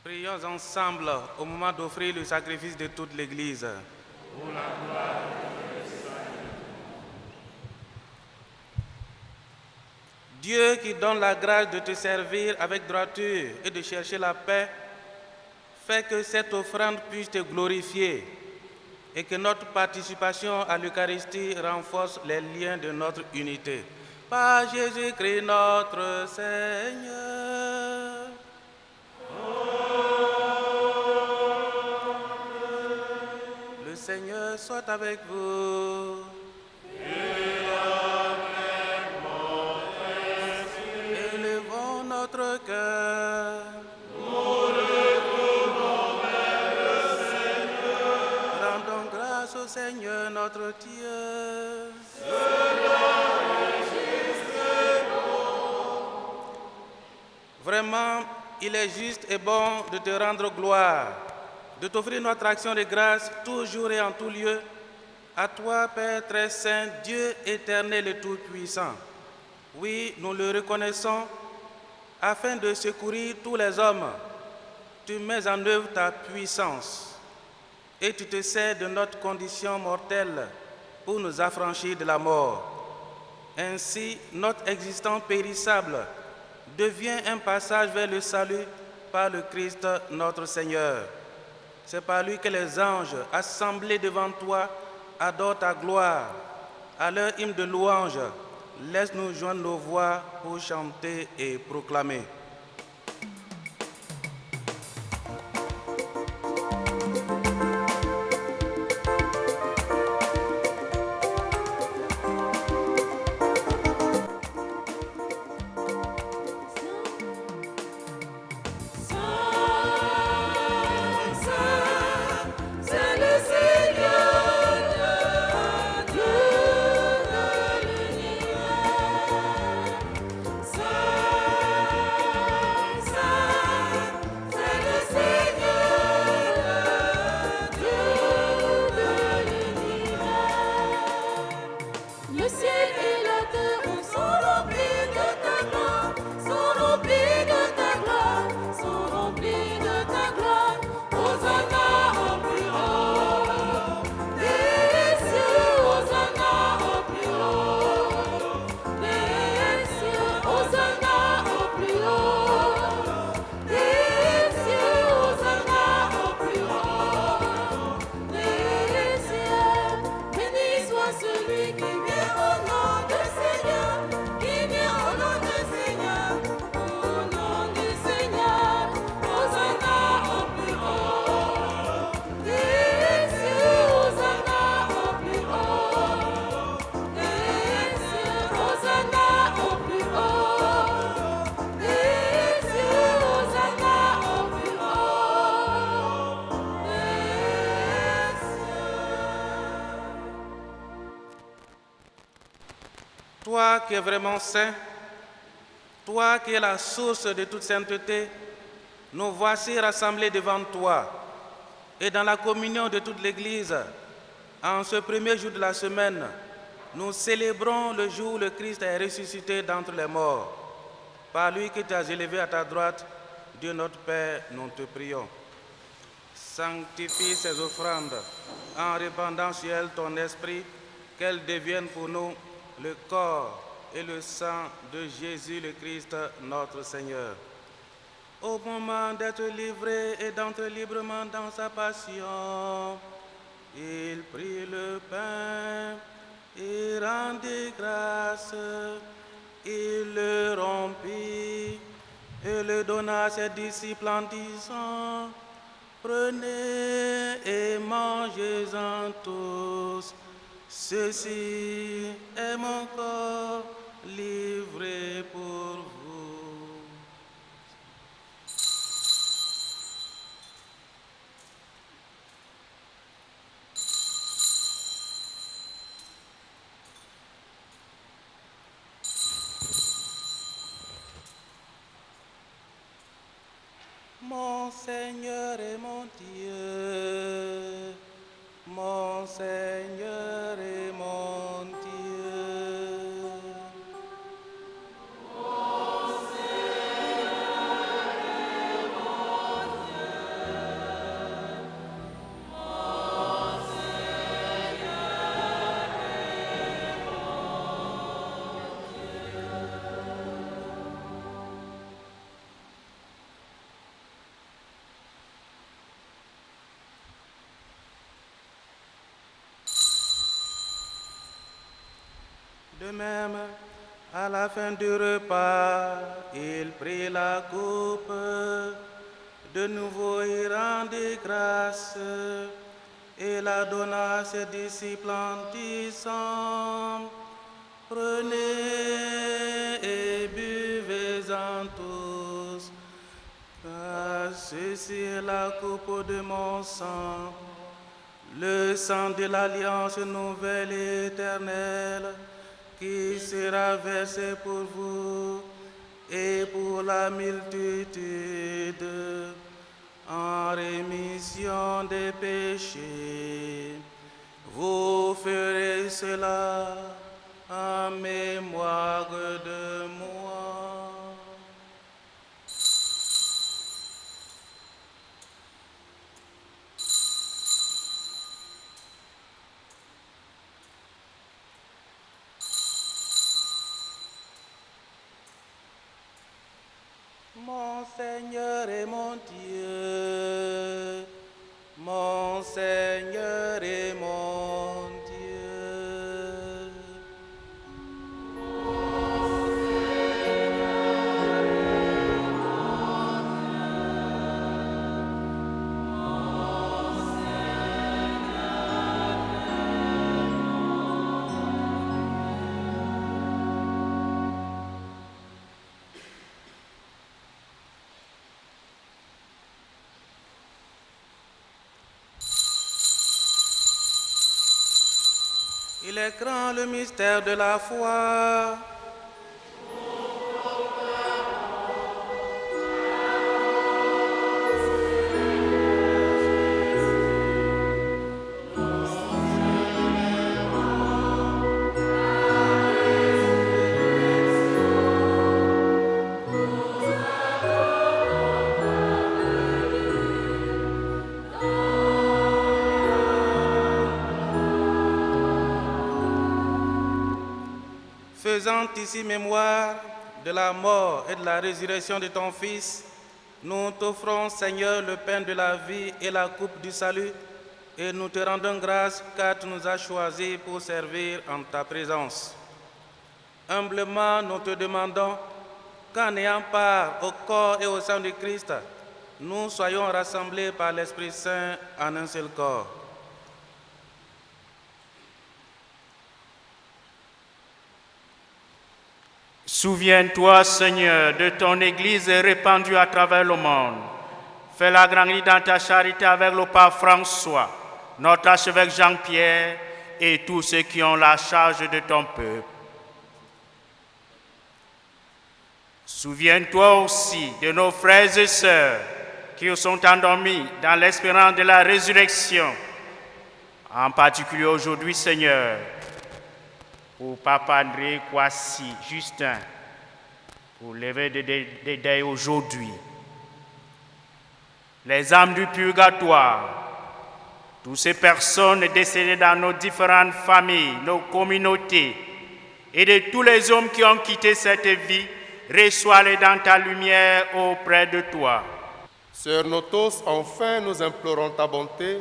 Prions ensemble au moment d'offrir le sacrifice de toute l'Église. Dieu qui donne la grâce de te servir avec droiture et de chercher la paix, fait que cette offrande puisse te glorifier et que notre participation à l'Eucharistie renforce les liens de notre unité. Par Jésus-Christ notre Seigneur. Le Seigneur soit avec vous. Élevons notre cœur. Rendons grâce au Seigneur notre Dieu. Vraiment, il est juste et bon de te rendre gloire, de t'offrir notre action de grâce toujours et en tout lieu, à toi, Père très saint, Dieu éternel et tout-puissant. Oui, nous le reconnaissons, afin de secourir tous les hommes, tu mets en œuvre ta puissance et tu te sers de notre condition mortelle pour nous affranchir de la mort. Ainsi, notre existence périssable devient un passage vers le salut par le Christ notre Seigneur. C'est par lui que les anges, assemblés devant toi, adorent ta gloire. À leur hymne de louange, laisse-nous joindre nos voix pour chanter et proclamer. C'est le Seigneur, Dieu de l'univers. C'est le Seigneur, Dieu de l'univers. Le ciel et la terre sont remplis de ta gloire, sont remplis de ta gloire, sont remplis de ta gloire. Hosanna au plus haut des cieux, Hosanna au plus haut des cieux, Hosanna au plus haut des cieux, Hosanna au plus haut des cieux. Béni soit celui qui vient au nom du Seigneur, qui vient au nom du Seigneur, au nom du Seigneur. Hosanna au plus haut des cieux, Hosanna au plus haut des cieux, Hosanna au plus haut des cieux, Hosanna au plus haut des cieux. Toi qui es vraiment saint, toi qui es la source de toute sainteté, nous voici rassemblés devant toi et dans la communion de toute l'Église. En ce premier jour de la semaine, nous célébrons le jour où le Christ est ressuscité d'entre les morts. Par lui que tu as élevé à ta droite, Dieu notre Père, nous te prions. Sanctifie ces offrandes en répandant sur elles ton esprit, qu'elles deviennent pour nous le corps et le sang de Jésus le Christ, notre Seigneur. Au moment d'être livré et d'entrer librement dans sa passion, il prit le pain et rendit grâce. Il le rompit et le donna à ses disciples en disant: Prenez et mangez-en tous. Ceci est mon corps livré pour vous. Mon Seigneur et mon Dieu, mon Seigneur et mon Dieu. De même, à la fin du repas, il prit la coupe. De nouveau, il rendit grâce et la donna à ses disciples en disant: Prenez et buvez-en tous, car ceci est la coupe de mon sang, le sang de l'alliance nouvelle et éternelle, qui sera versé pour vous et pour la multitude en rémission des péchés. Vous ferez cela en mémoire de moi. Mon Seigneur et mon Dieu, mon Seigneur et mon Dieu. Il est grand le mystère de la foi. Faisant ici mémoire de la mort et de la résurrection de ton Fils, nous t'offrons, Seigneur, le pain de la vie et la coupe du salut, et nous te rendons grâce car tu nous as choisis pour servir en ta présence. Humblement, nous te demandons qu'en ayant part au corps et au sang de Christ, nous soyons rassemblés par l'Esprit Saint en un seul corps. Souviens-toi, Seigneur, de ton Église répandue à travers le monde. Fais-la grandir dans ta charité avec le pape François, notre archevêque Jean-Pierre et tous ceux qui ont la charge de ton peuple. Souviens-toi aussi de nos frères et sœurs qui sont endormis dans l'espérance de la résurrection. En particulier aujourd'hui, Seigneur, pour Papa André Kwasi Justin, pour lever des deuils aujourd'hui. Les âmes du purgatoire, toutes ces personnes décédées dans nos différentes familles, nos communautés, et de tous les hommes qui ont quitté cette vie, reçois-les dans ta lumière auprès de toi. Sœurs nous tous, enfin, nous implorons ta bonté.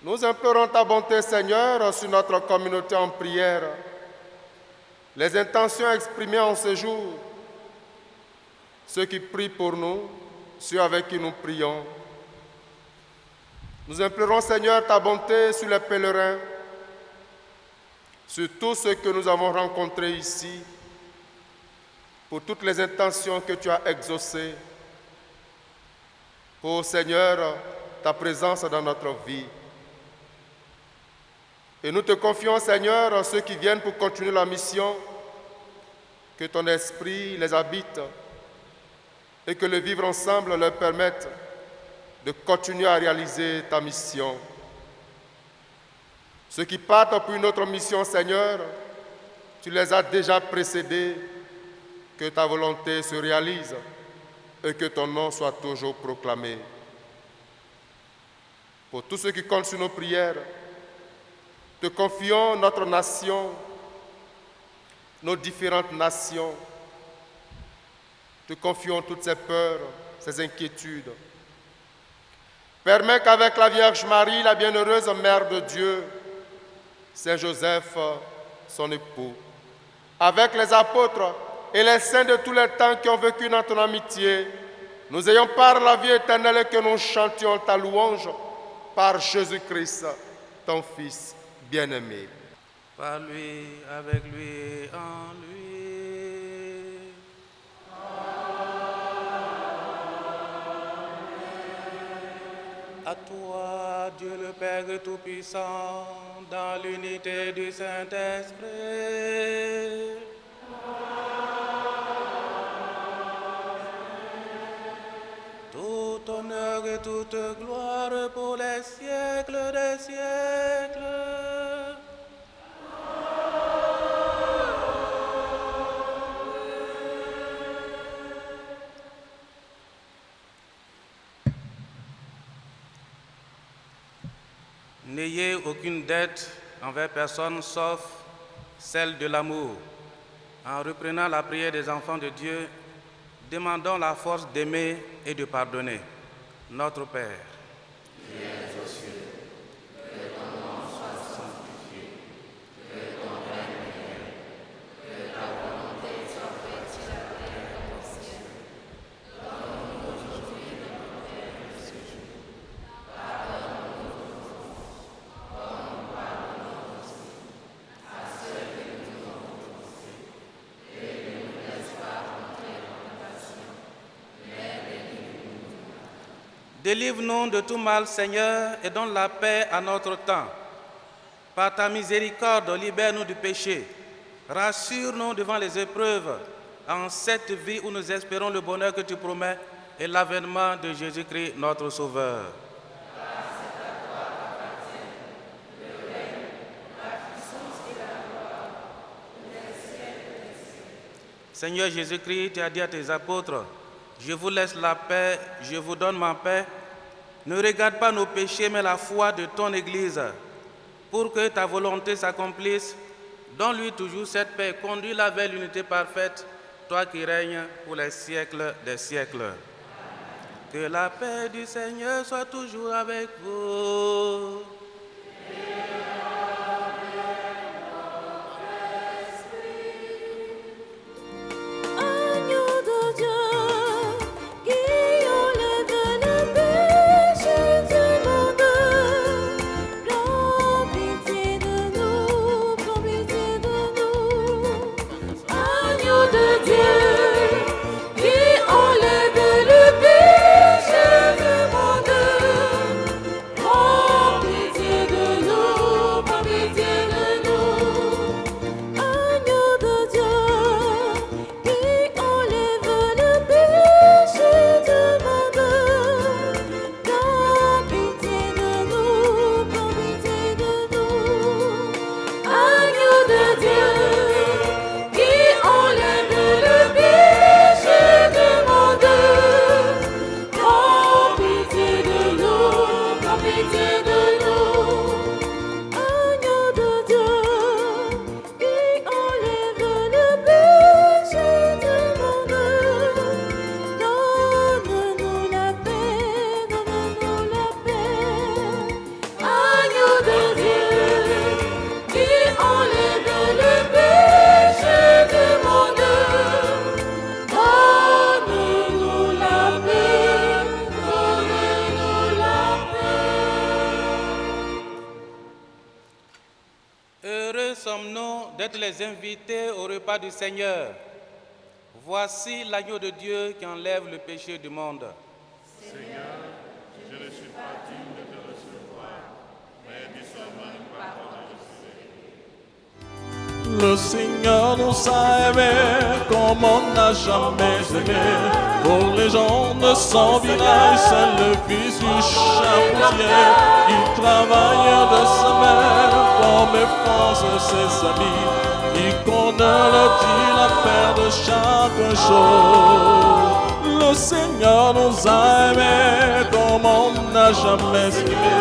Nous implorons ta bonté, Seigneur, sur notre communauté en prière. Les intentions exprimées en ce jour, ceux qui prient pour nous, ceux avec qui nous prions. Nous implorons, Seigneur, ta bonté sur les pèlerins, sur tous ceux que nous avons rencontrés ici, pour toutes les intentions que tu as exaucées, pour, Seigneur, ta présence dans notre vie. Et nous te confions, Seigneur, ceux qui viennent pour continuer la mission, que ton esprit les habite et que le vivre ensemble leur permette de continuer à réaliser ta mission. Ceux qui partent pour une autre mission, Seigneur, tu les as déjà précédés, que ta volonté se réalise et que ton nom soit toujours proclamé. Pour tous ceux qui comptent sur nos prières, te confions notre nation, nos différentes nations. Te confions toutes ces peurs, ces inquiétudes. Permets qu'avec la Vierge Marie, la bienheureuse Mère de Dieu, Saint Joseph, son époux, avec les apôtres et les saints de tous les temps qui ont vécu dans ton amitié, nous ayons par la vie éternelle et que nous chantions ta louange par Jésus-Christ, ton Fils bien-aimé. Par lui, avec lui et en lui. À toi, Dieu le Père Tout-Puissant, dans l'unité du Saint-Esprit. Tout honneur et toute gloire pour les siècles des siècles. N'ayez aucune dette envers personne sauf celle de l'amour. En reprenant la prière des enfants de Dieu, demandons la force d'aimer et de pardonner. Notre Père, délivre-nous de tout mal, Seigneur, et donne la paix à notre temps. Par ta miséricorde, libère-nous du péché. Rassure-nous devant les épreuves, en cette vie où nous espérons le bonheur que tu promets et l'avènement de Jésus-Christ, notre Sauveur. Seigneur Jésus-Christ, tu as dit à tes apôtres, je vous laisse la paix, je vous donne ma paix. Ne regarde pas nos péchés, mais la foi de ton Église. Pour que ta volonté s'accomplisse, donne-lui toujours cette paix. Conduis-la vers l'unité parfaite, toi qui règnes pour les siècles des siècles. Que la paix du Seigneur soit toujours avec vous. D'être les invités au repas du Seigneur. Voici l'agneau de Dieu qui enlève le péché du monde. Seigneur, je ne suis pas digne de te recevoir, mais dis seulement une parole et je serai. Le Seigneur nous a aimés comme on n'a jamais aimé. Pour les gens de son village, c'est le fils du charpentier. Il travaille de sa mère comme font ses amis. Il connaît le dit la paix de chaque jour. Le Seigneur nous a aimés comme on n'a jamais aimé.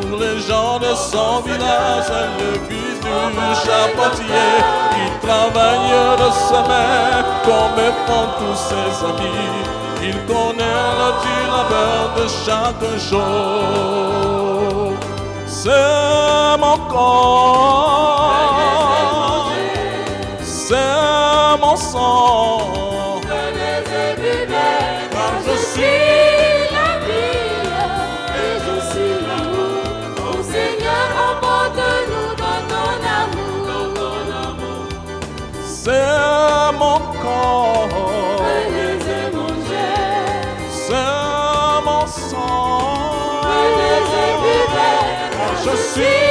Pour les gens de son village, c'est le fils du charpentier. Il travaille de sa main comme font tous ses amis. Il connaît le dur labeur de chaque jour. C'est mon corps, c'est mon sang. Car je suis la vie et je suis l'amour. Ô Seigneur, emporte-nous dans ton amour. C'est mon corps, Venez et mangez. c'est mon sang. Venez et buvez. Car je suis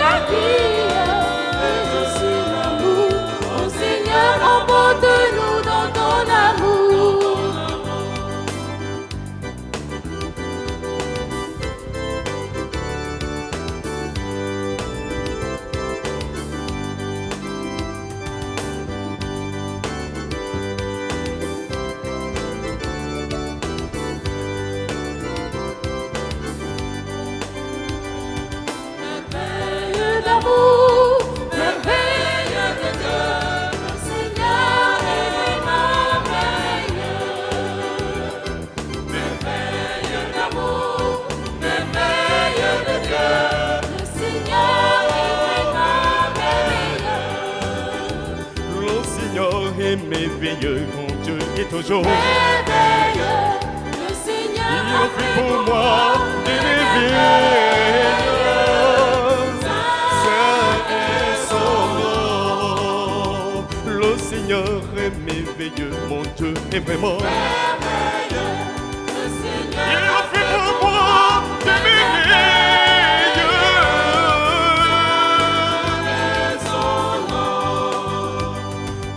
la vie et je suis l'amour. Ô Seigneur, emporte-nous dans ton amour. D'amour. merveilleux, mon Dieu est toujours. Merveilleux, le Seigneur Il a a fait pour moi des merveilleux. Saint est son nom. Le Seigneur est merveilleux, mon Dieu est vraiment. merveilleux, le Seigneur Il a fait pour moi des merveilleux.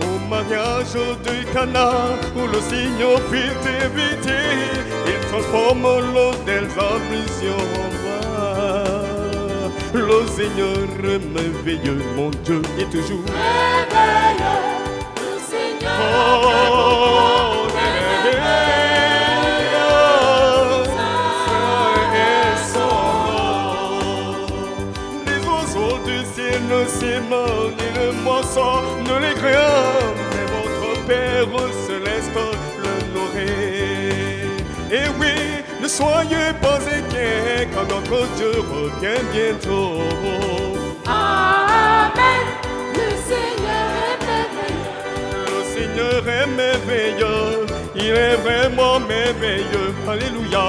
Au mariage de Cana, où le Seigneur fit éviter, il transforme l'eau des ambitions en vin. Le Seigneur est merveilleux, mon Dieu est toujours. merveilleux, le Seigneur Oh, merveilleux, Saint est son nom. Les oiseaux du ciel ne s'émeuvent, ni le moisson ne les craint, mais votre Père céleste le nourrit. Et oui, ne soyez pas inquiets, car notre Dieu revient bientôt. Amen, le Seigneur est merveilleux. Le Seigneur est merveilleux, il est vraiment merveilleux. Alléluia.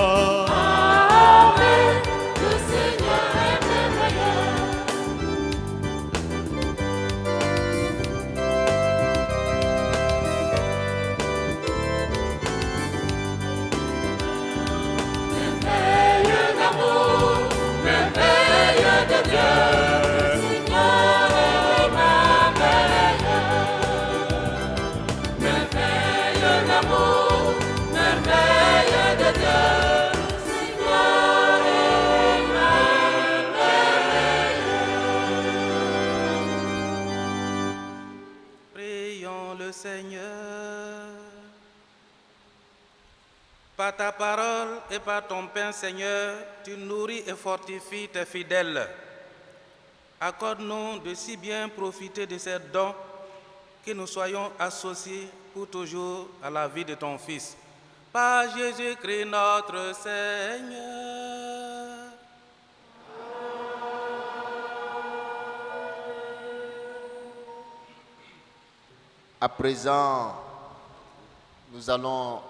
Amen, le Seigneur est merveilleux. Merveilleux d'amour, merveilleux de Dieu, le Seigneur est merveilleux. Merveilleux d'amour, merveilleux de Dieu, le Seigneur est merveilleux. Prions le Seigneur. Par ta parole et par ton pain, Seigneur, tu nourris et fortifies tes fidèles. Accorde-nous de si bien profiter de ces dons que nous soyons associés pour toujours à la vie de ton Fils. Par Jésus-Christ notre Seigneur. À présent, nous allons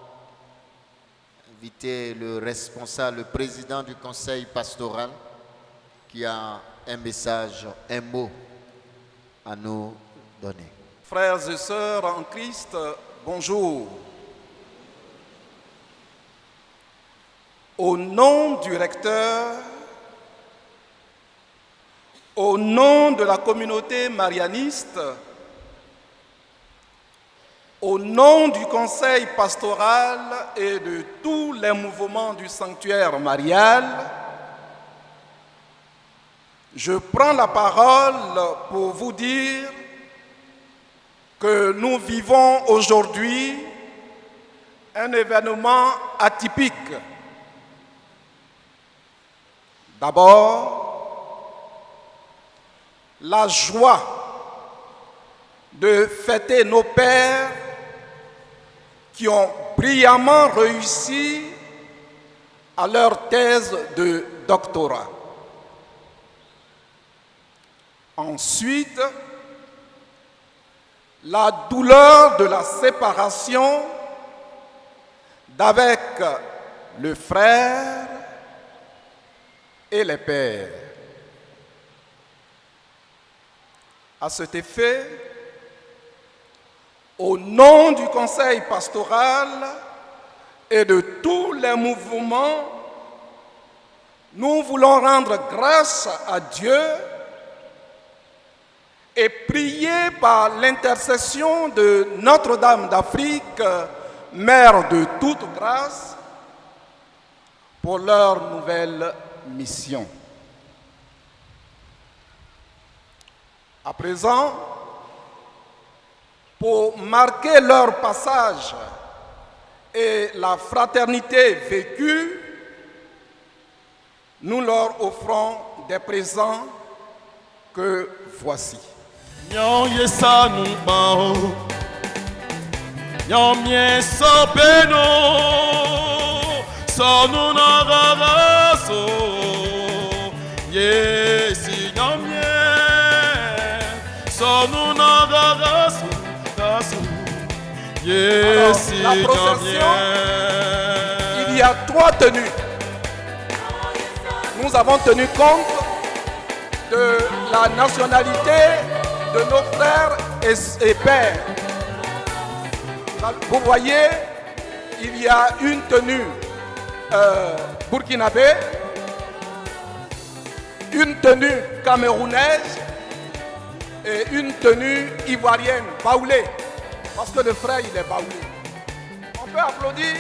inviter le responsable, le président du conseil pastoral, qui a un message, un mot à nous donner. Frères et sœurs en Christ, bonjour. Au nom du recteur, au nom de la communauté marianiste, au nom du conseil pastoral et de tous les mouvements du sanctuaire marial, je prends la parole pour vous dire que nous vivons aujourd'hui un événement atypique. D'abord, la joie de fêter nos pères qui ont brillamment réussi à leur thèse de doctorat. Ensuite, la douleur de la séparation d'avec le frère et les pères. À cet effet, au nom du conseil pastoral et de tous les mouvements, nous voulons rendre grâce à Dieu et prier par l'intercession de Notre-Dame d'Afrique, Mère de toute grâce, pour leur nouvelle mission. À présent, pour marquer leur passage et la fraternité vécue, nous leur offrons des présents que voici. Nyon yesa nou bao, nyon mien so beno, so nou na gagaso, yesi nyon mien, so nou na gagaso, gaso, Alors, la procession, il y a 3 tenues. Nous avons tenu compte de la nationalité de nos frères et pères. Vous voyez, il y a une tenue burkinabé, une tenue camerounaise et une tenue ivoirienne, baoulée, parce que le frère il est baoulé. On peut applaudir.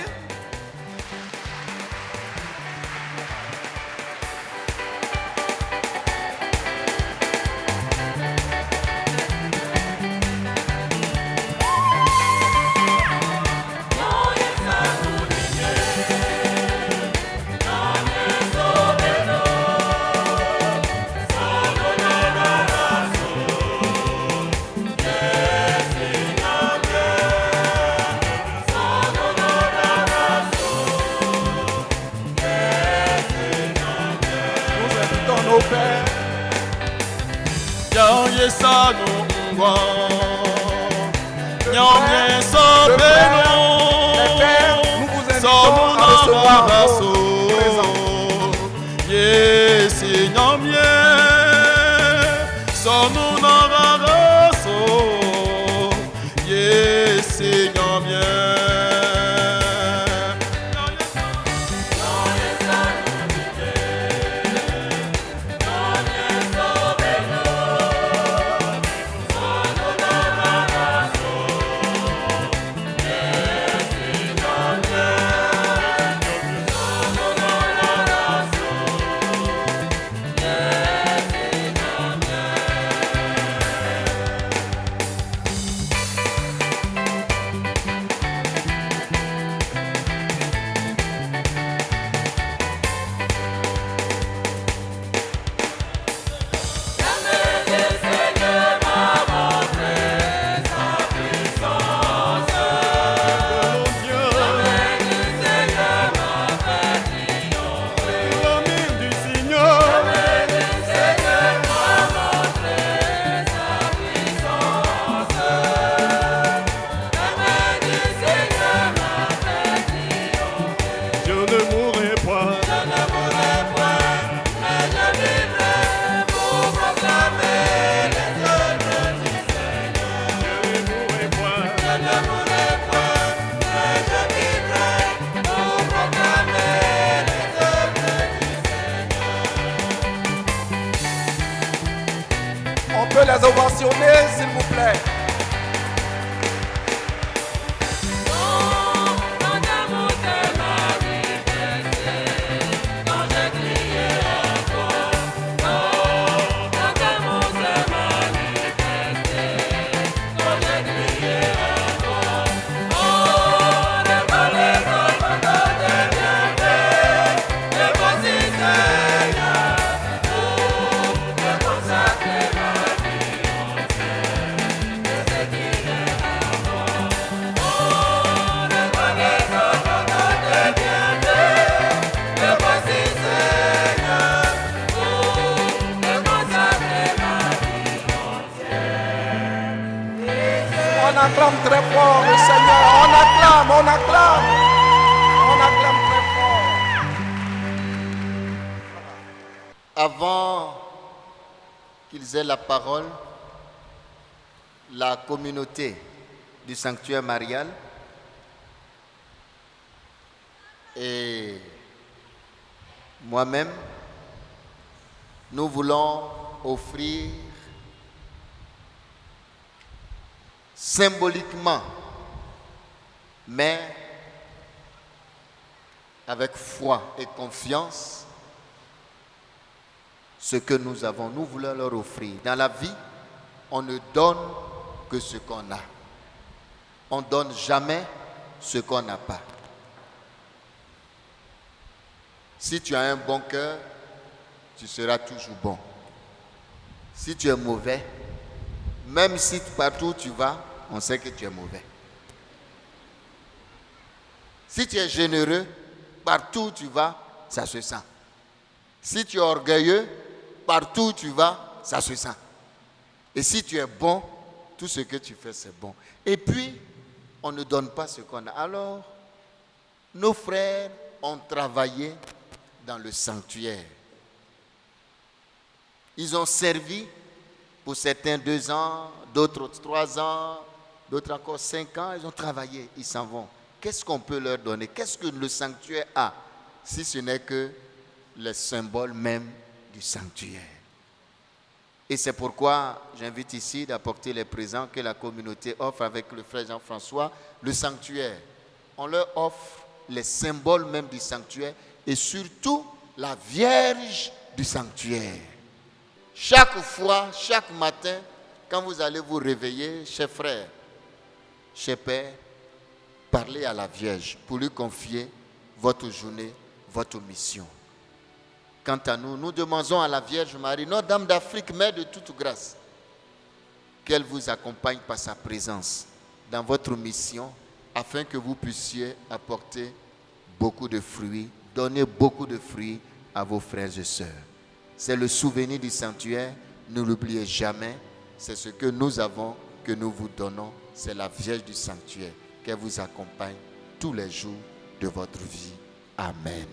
Les ovationner, s'il vous plaît. On acclame très fort le Seigneur. On acclame très fort. Avant qu'ils aient la parole, la communauté du sanctuaire marial et moi-même, nous voulons offrir symboliquement, mais avec foi et confiance, ce que nous avons. Nous voulons leur offrir. Dans la vie, on ne donne que ce qu'on a. On ne donne jamais ce qu'on n'a pas. Si tu as un bon cœur, tu seras toujours bon. Si tu es mauvais, même si partout où tu vas, on sait que tu es mauvais. Si tu es généreux, partout où tu vas, ça se sent. Si tu es orgueilleux, partout où tu vas, ça se sent. Et si tu es bon, tout ce que tu fais, c'est bon. Et puis, on ne donne pas ce qu'on a. Alors, nos frères ont travaillé dans le sanctuaire. Ils ont servi pour certains 2 ans, d'autres 3 ans, d'autres encore 5 ans. Ils ont travaillé, ils s'en vont. Qu'est-ce qu'on peut leur donner? Qu'est-ce que le sanctuaire a, si ce n'est que le symbole même du sanctuaire? Et c'est pourquoi j'invite ici d'apporter les présents que la communauté offre avec le frère Jean-François, le sanctuaire. On leur offre les symboles même du sanctuaire et surtout la Vierge du sanctuaire. Chaque fois, chaque matin, quand vous allez vous réveiller, chers frères, chers pères, parlez à la Vierge pour lui confier votre journée, votre mission. Quant à nous, nous demandons à la Vierge Marie, notre Dame d'Afrique, Mère de toute grâce, qu'elle vous accompagne par sa présence dans votre mission, afin que vous puissiez apporter beaucoup de fruits, donner beaucoup de fruits à vos frères et sœurs. C'est le souvenir du sanctuaire, ne l'oubliez jamais, c'est ce que nous avons, que nous vous donnons, c'est la Vierge du sanctuaire, qu'elle vous accompagne tous les jours de votre vie. Amen.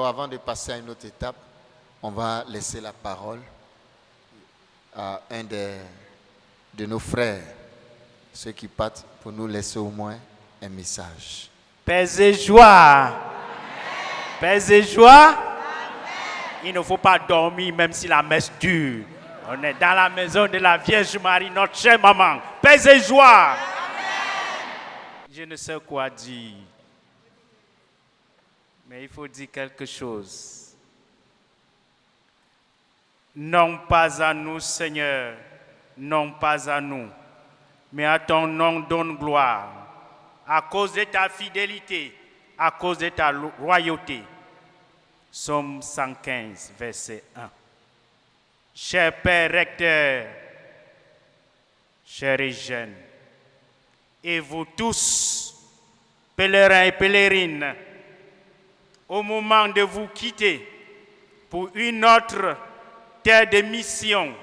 Avant de passer à une autre étape, on va laisser la parole à un de nos frères, ceux qui partent pour nous laisser au moins un message. Paix et joie. Paix et joie. Il ne faut pas dormir même si la messe dure. On est dans la maison de la Vierge Marie, notre chère maman. Paix et joie. Je ne sais quoi dire. Mais il faut dire quelque chose. Non pas à nous, Seigneur, non pas à nous, mais à ton nom donne gloire, à cause de ta fidélité, à cause de ta royauté. Psaume 115, verset 1. Cher Père recteur, chers et jeunes, et vous tous, pèlerins et pèlerines, au moment de vous quitter pour une autre terre de mission,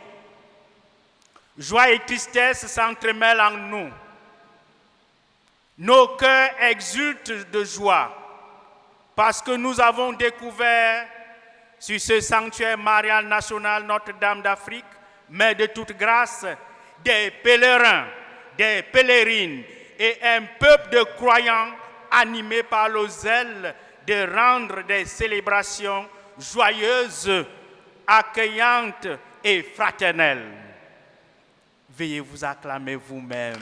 joie et tristesse s'entremêlent en nous. Nos cœurs exultent de joie parce que nous avons découvert sur ce sanctuaire marial national Notre-Dame d'Afrique, Mère de toute grâce, des pèlerins, des pèlerines et un peuple de croyants animés par le zèle de rendre des célébrations joyeuses, accueillantes et fraternelles. Veuillez vous acclamer vous-même.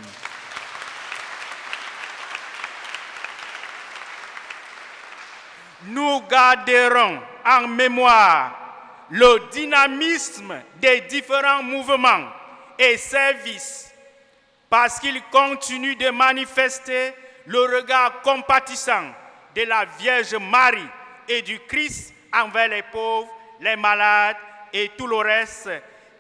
Nous garderons en mémoire le dynamisme des différents mouvements et services parce qu'ils continuent de manifester le regard compatissant de la Vierge Marie et du Christ envers les pauvres, les malades et tout le reste,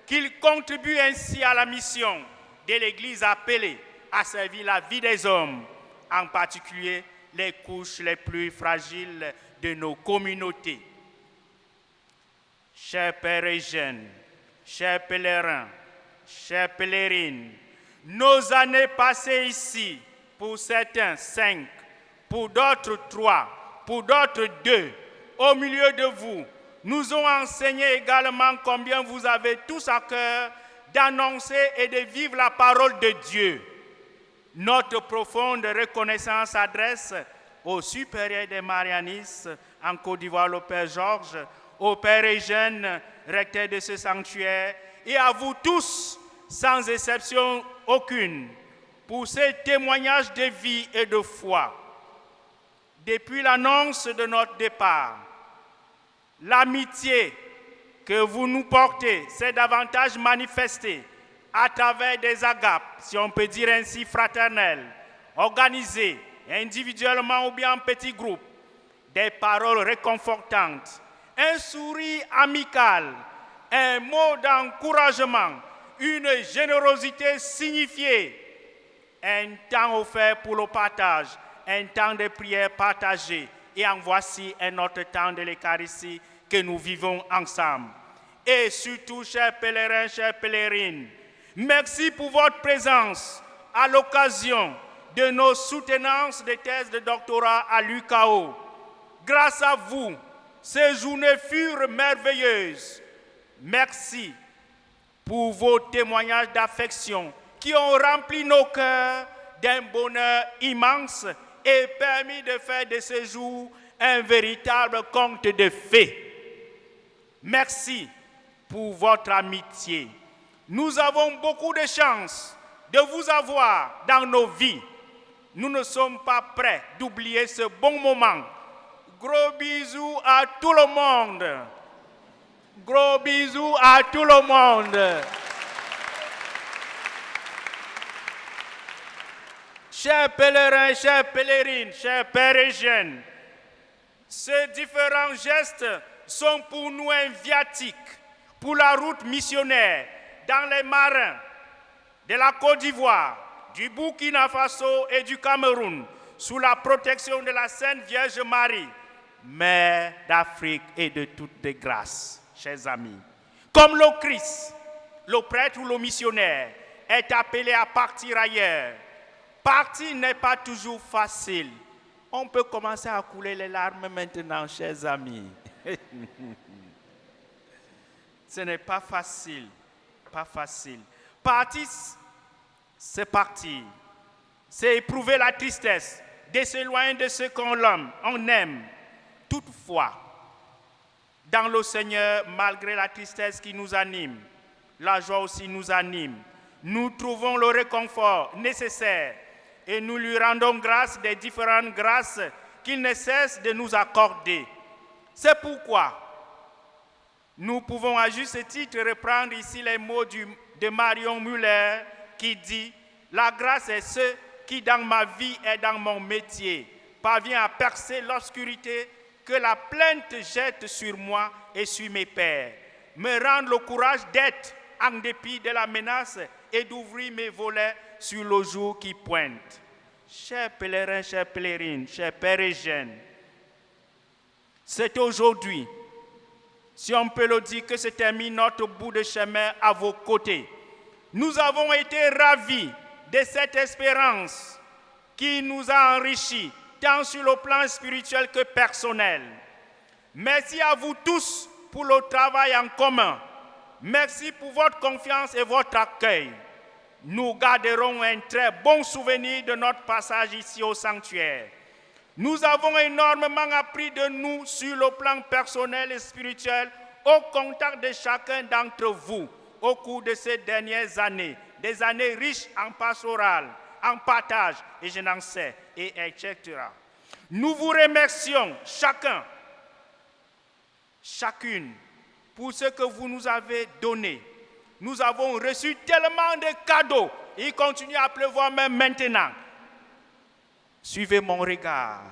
qu'ils contribuent ainsi à la mission de l'Église appelée à servir la vie des hommes, en particulier les couches les plus fragiles de nos communautés. Chers pères et jeunes, chers pèlerins, chères pèlerines, nos années passées ici, pour certains 5, pour d'autres 3, pour d'autres 2, au milieu de vous, nous ont enseigné également combien vous avez tous à cœur d'annoncer et de vivre la parole de Dieu. Notre profonde reconnaissance s'adresse au supérieur des Marianistes en Côte d'Ivoire, le Père Georges, au Père Eugène, recteur de ce sanctuaire, et à vous tous, sans exception aucune, pour ces témoignages de vie et de foi. Depuis l'annonce de notre départ, l'amitié que vous nous portez s'est davantage manifestée à travers des agapes, si on peut dire ainsi, fraternelles, organisées individuellement ou bien en petits groupes, des paroles réconfortantes, un sourire amical, un mot d'encouragement, une générosité signifiée, un temps offert pour le partage, un temps de prière partagée, et en voici un autre temps de l'Eucharistie que nous vivons ensemble. Et surtout, chers pèlerins, chères pèlerines, merci pour votre présence à l'occasion de nos soutenances de thèse de doctorat à l'UCAO. Grâce à vous, ces journées furent merveilleuses. Merci pour vos témoignages d'affection qui ont rempli nos cœurs d'un bonheur immense et permis de faire de ce jour un véritable conte de fées. Merci pour votre amitié. Nous avons beaucoup de chance de vous avoir dans nos vies. Nous ne sommes pas prêts d'oublier ce bon moment. Gros bisous à tout le monde. Gros bisous à tout le monde. Chers pèlerins, chères pèlerines, chers pères et jeunes, ces différents gestes sont pour nous un viatique pour la route missionnaire dans les marins de la Côte d'Ivoire, du Burkina Faso et du Cameroun, sous la protection de la Sainte Vierge Marie, Mère d'Afrique et de toutes les grâces, chers amis. Comme le Christ, le prêtre ou le missionnaire est appelé à partir ailleurs. Partir n'est pas toujours facile. On peut commencer à couler les larmes maintenant, chers amis. Ce n'est pas facile, pas facile. Partir, c'est partir. C'est éprouver la tristesse, de s'éloigner de ce qu'on aime. Toutefois, dans le Seigneur, malgré la tristesse qui nous anime, la joie aussi nous anime. Nous trouvons le réconfort nécessaire et nous lui rendons grâce des différentes grâces qu'il ne cesse de nous accorder. C'est pourquoi nous pouvons à juste titre reprendre ici les mots de Marion Muller qui dit « La grâce est ce qui dans ma vie et dans mon métier parvient à percer l'obscurité que la plainte jette sur moi et sur mes pères, me rendre le courage d'être en dépit de la menace et d'ouvrir mes volets sur le jour qui pointe. » Chers pèlerins, chères pèlerines, chers pères et jeunes, c'est aujourd'hui, si on peut le dire, que se termine notre bout de chemin à vos côtés. Nous avons été ravis de cette espérance qui nous a enrichis, tant sur le plan spirituel que personnel. Merci à vous tous pour le travail en commun. Merci pour votre confiance et votre accueil. Nous garderons un très bon souvenir de notre passage ici au sanctuaire. Nous avons énormément appris de nous sur le plan personnel et spirituel au contact de chacun d'entre vous au cours de ces dernières années, des années riches en pastoral, en partage, et je n'en sais, et etc. Nous vous remercions chacun, chacune, pour ce que vous nous avez donné. Nous avons reçu tellement de cadeaux. Il continue à pleuvoir même maintenant. Suivez mon regard.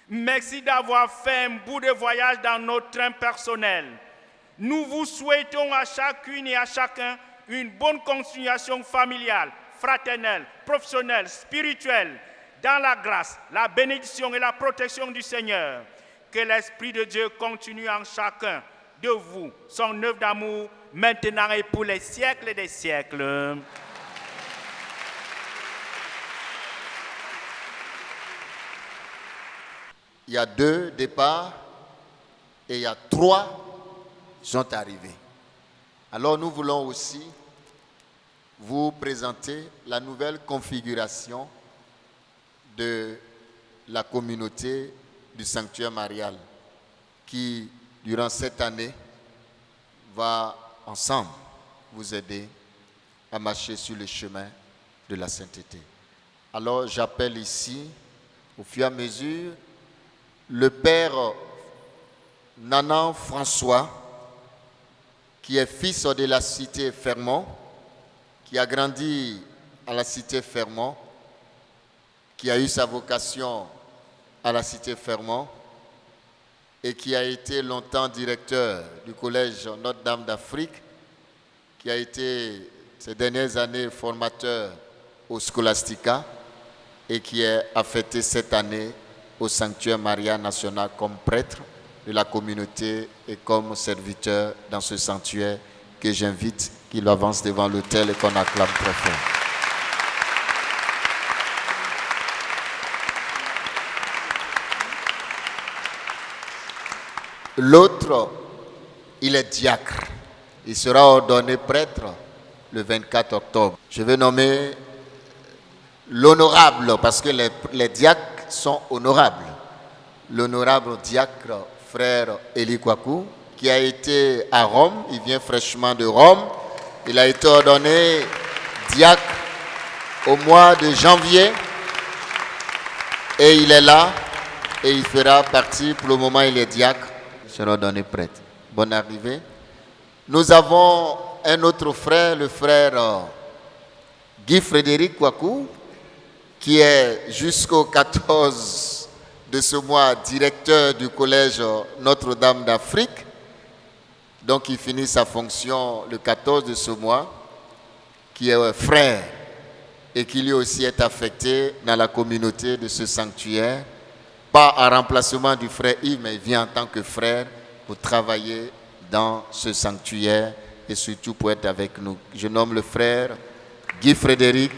Merci d'avoir fait un bout de voyage dans notre train personnel. Nous vous souhaitons à chacune et à chacun une bonne continuation familiale, fraternelle, professionnelle, spirituelle, dans la grâce, la bénédiction et la protection du Seigneur. Que l'Esprit de Dieu continue en chacun de vous, son œuvre d'amour, maintenant et pour les siècles des siècles. Il y a 2 départs et il y a 3 sont arrivés. Alors nous voulons aussi présenter la nouvelle configuration de la communauté du sanctuaire marial qui, durant cette année, va ensemble vous aider à marcher sur le chemin de la sainteté. Alors j'appelle ici, au fur et à mesure, le Père Nanan François, qui est fils de la cité Fermont, qui a grandi à la cité Fermont, qui a eu sa vocation à la cité Fermont et qui a été longtemps directeur du collège Notre-Dame d'Afrique, qui a été ces dernières années formateur au Scholastica et qui est affecté cette année au sanctuaire Maria National comme prêtre de la communauté et comme serviteur dans ce sanctuaire, que j'invite qu'il avance devant l'autel et qu'on acclame très fort. L'autre, il est diacre. Il sera ordonné prêtre le 24 octobre. Je vais nommer l'honorable, parce que les diacres sont honorables. L'honorable diacre frère Eli Kwaku, qui a été à Rome, il vient fraîchement de Rome. Il a été ordonné diacre au mois de janvier et il est là et il fera partie, pour le moment il est diacre, il sera ordonné prêtre. Bonne arrivée. Nous avons un autre frère, le frère Guy Frédéric Kwaku, qui est jusqu'au 14 de ce mois directeur du collège Notre-Dame d'Afrique. Donc il finit sa fonction le 14 de ce mois, qui est frère et qui lui aussi est affecté dans la communauté de ce sanctuaire, pas en remplacement du frère Yves, mais il vient en tant que frère pour travailler dans ce sanctuaire et surtout pour être avec nous. Je nomme le frère Guy Frédéric.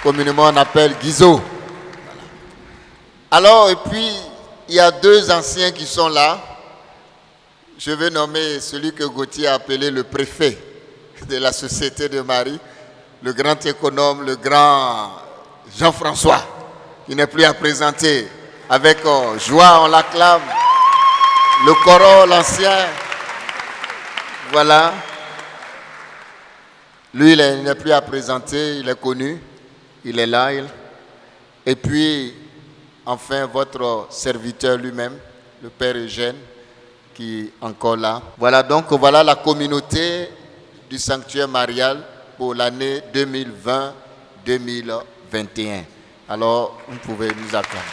Communément on appelle Guizot. Alors, et puis, il y a deux anciens qui sont là. Je vais nommer celui que Gauthier a appelé le préfet de la Société de Marie, le grand économe, le grand Jean-François, qui n'est plus à présenter. Avec joie, on l'acclame. Le Coro, l'ancien. Voilà. Lui, il n'est plus à présenter, il est connu. Il est là. Et puis, enfin, votre serviteur lui-même, le Père Eugène, qui est encore là. Voilà, donc voilà la communauté du sanctuaire marial pour l'année 2020-2021. Alors, vous pouvez nous acclamer.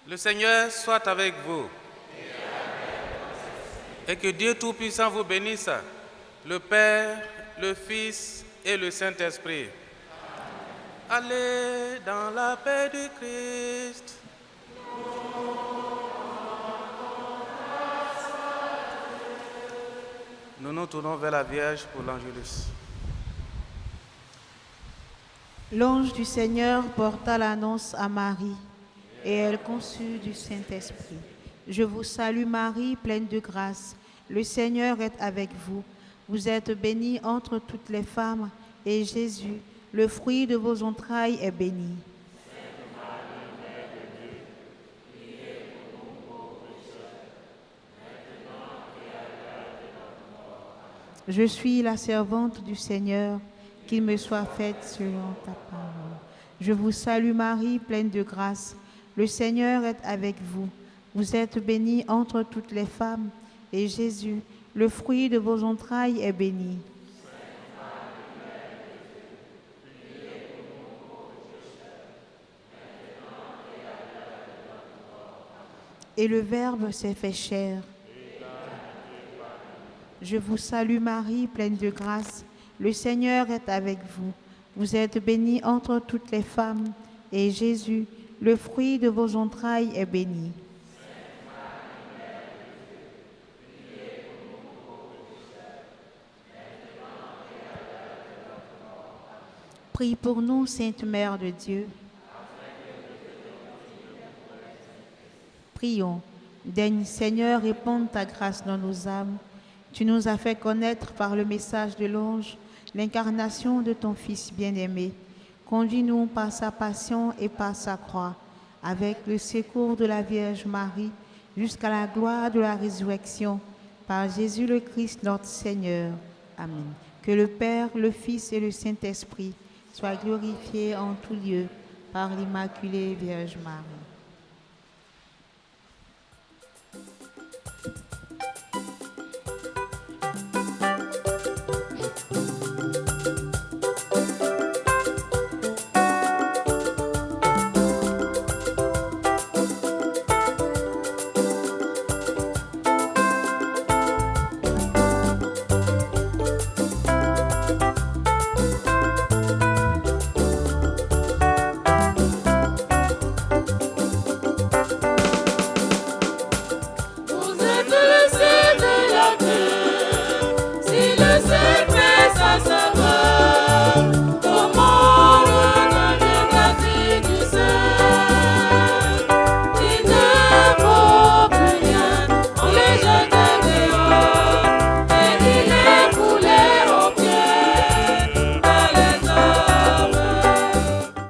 Le Seigneur soit avec vous. Et que Dieu Tout-Puissant vous bénisse, le Père, le Fils et le Saint-Esprit. Allez dans la paix du Christ. Nous nous tournons vers la Vierge pour l'Angélus. L'ange du Seigneur porta l'annonce à Marie, et elle conçut du Saint-Esprit. Je vous salue Marie, pleine de grâce. Le Seigneur est avec vous. Vous êtes bénie entre toutes les femmes, et Jésus, le fruit de vos entrailles, est béni. Je suis la servante du Seigneur, qu'il me soit fait selon ta parole. Je vous salue Marie, pleine de grâce. Le Seigneur est avec vous. Vous êtes bénie entre toutes les femmes, et Jésus, le fruit de vos entrailles, est béni. Et le Verbe s'est fait chair. Je vous salue Marie, pleine de grâce. Le Seigneur est avec vous. Vous êtes bénie entre toutes les femmes, et Jésus, le fruit de vos entrailles, est béni. Prie pour nous, Sainte Mère de Dieu. Prions. Daigne, Seigneur, répandre ta grâce dans nos âmes. Tu nous as fait connaître par le message de l'ange l'incarnation de ton Fils bien-aimé. Conduis-nous par sa passion et par sa croix, avec le secours de la Vierge Marie, jusqu'à la gloire de la résurrection, par Jésus le Christ notre Seigneur. Amen. Que le Père, le Fils et le Saint-Esprit soient glorifiés en tout lieu par l'Immaculée Vierge Marie.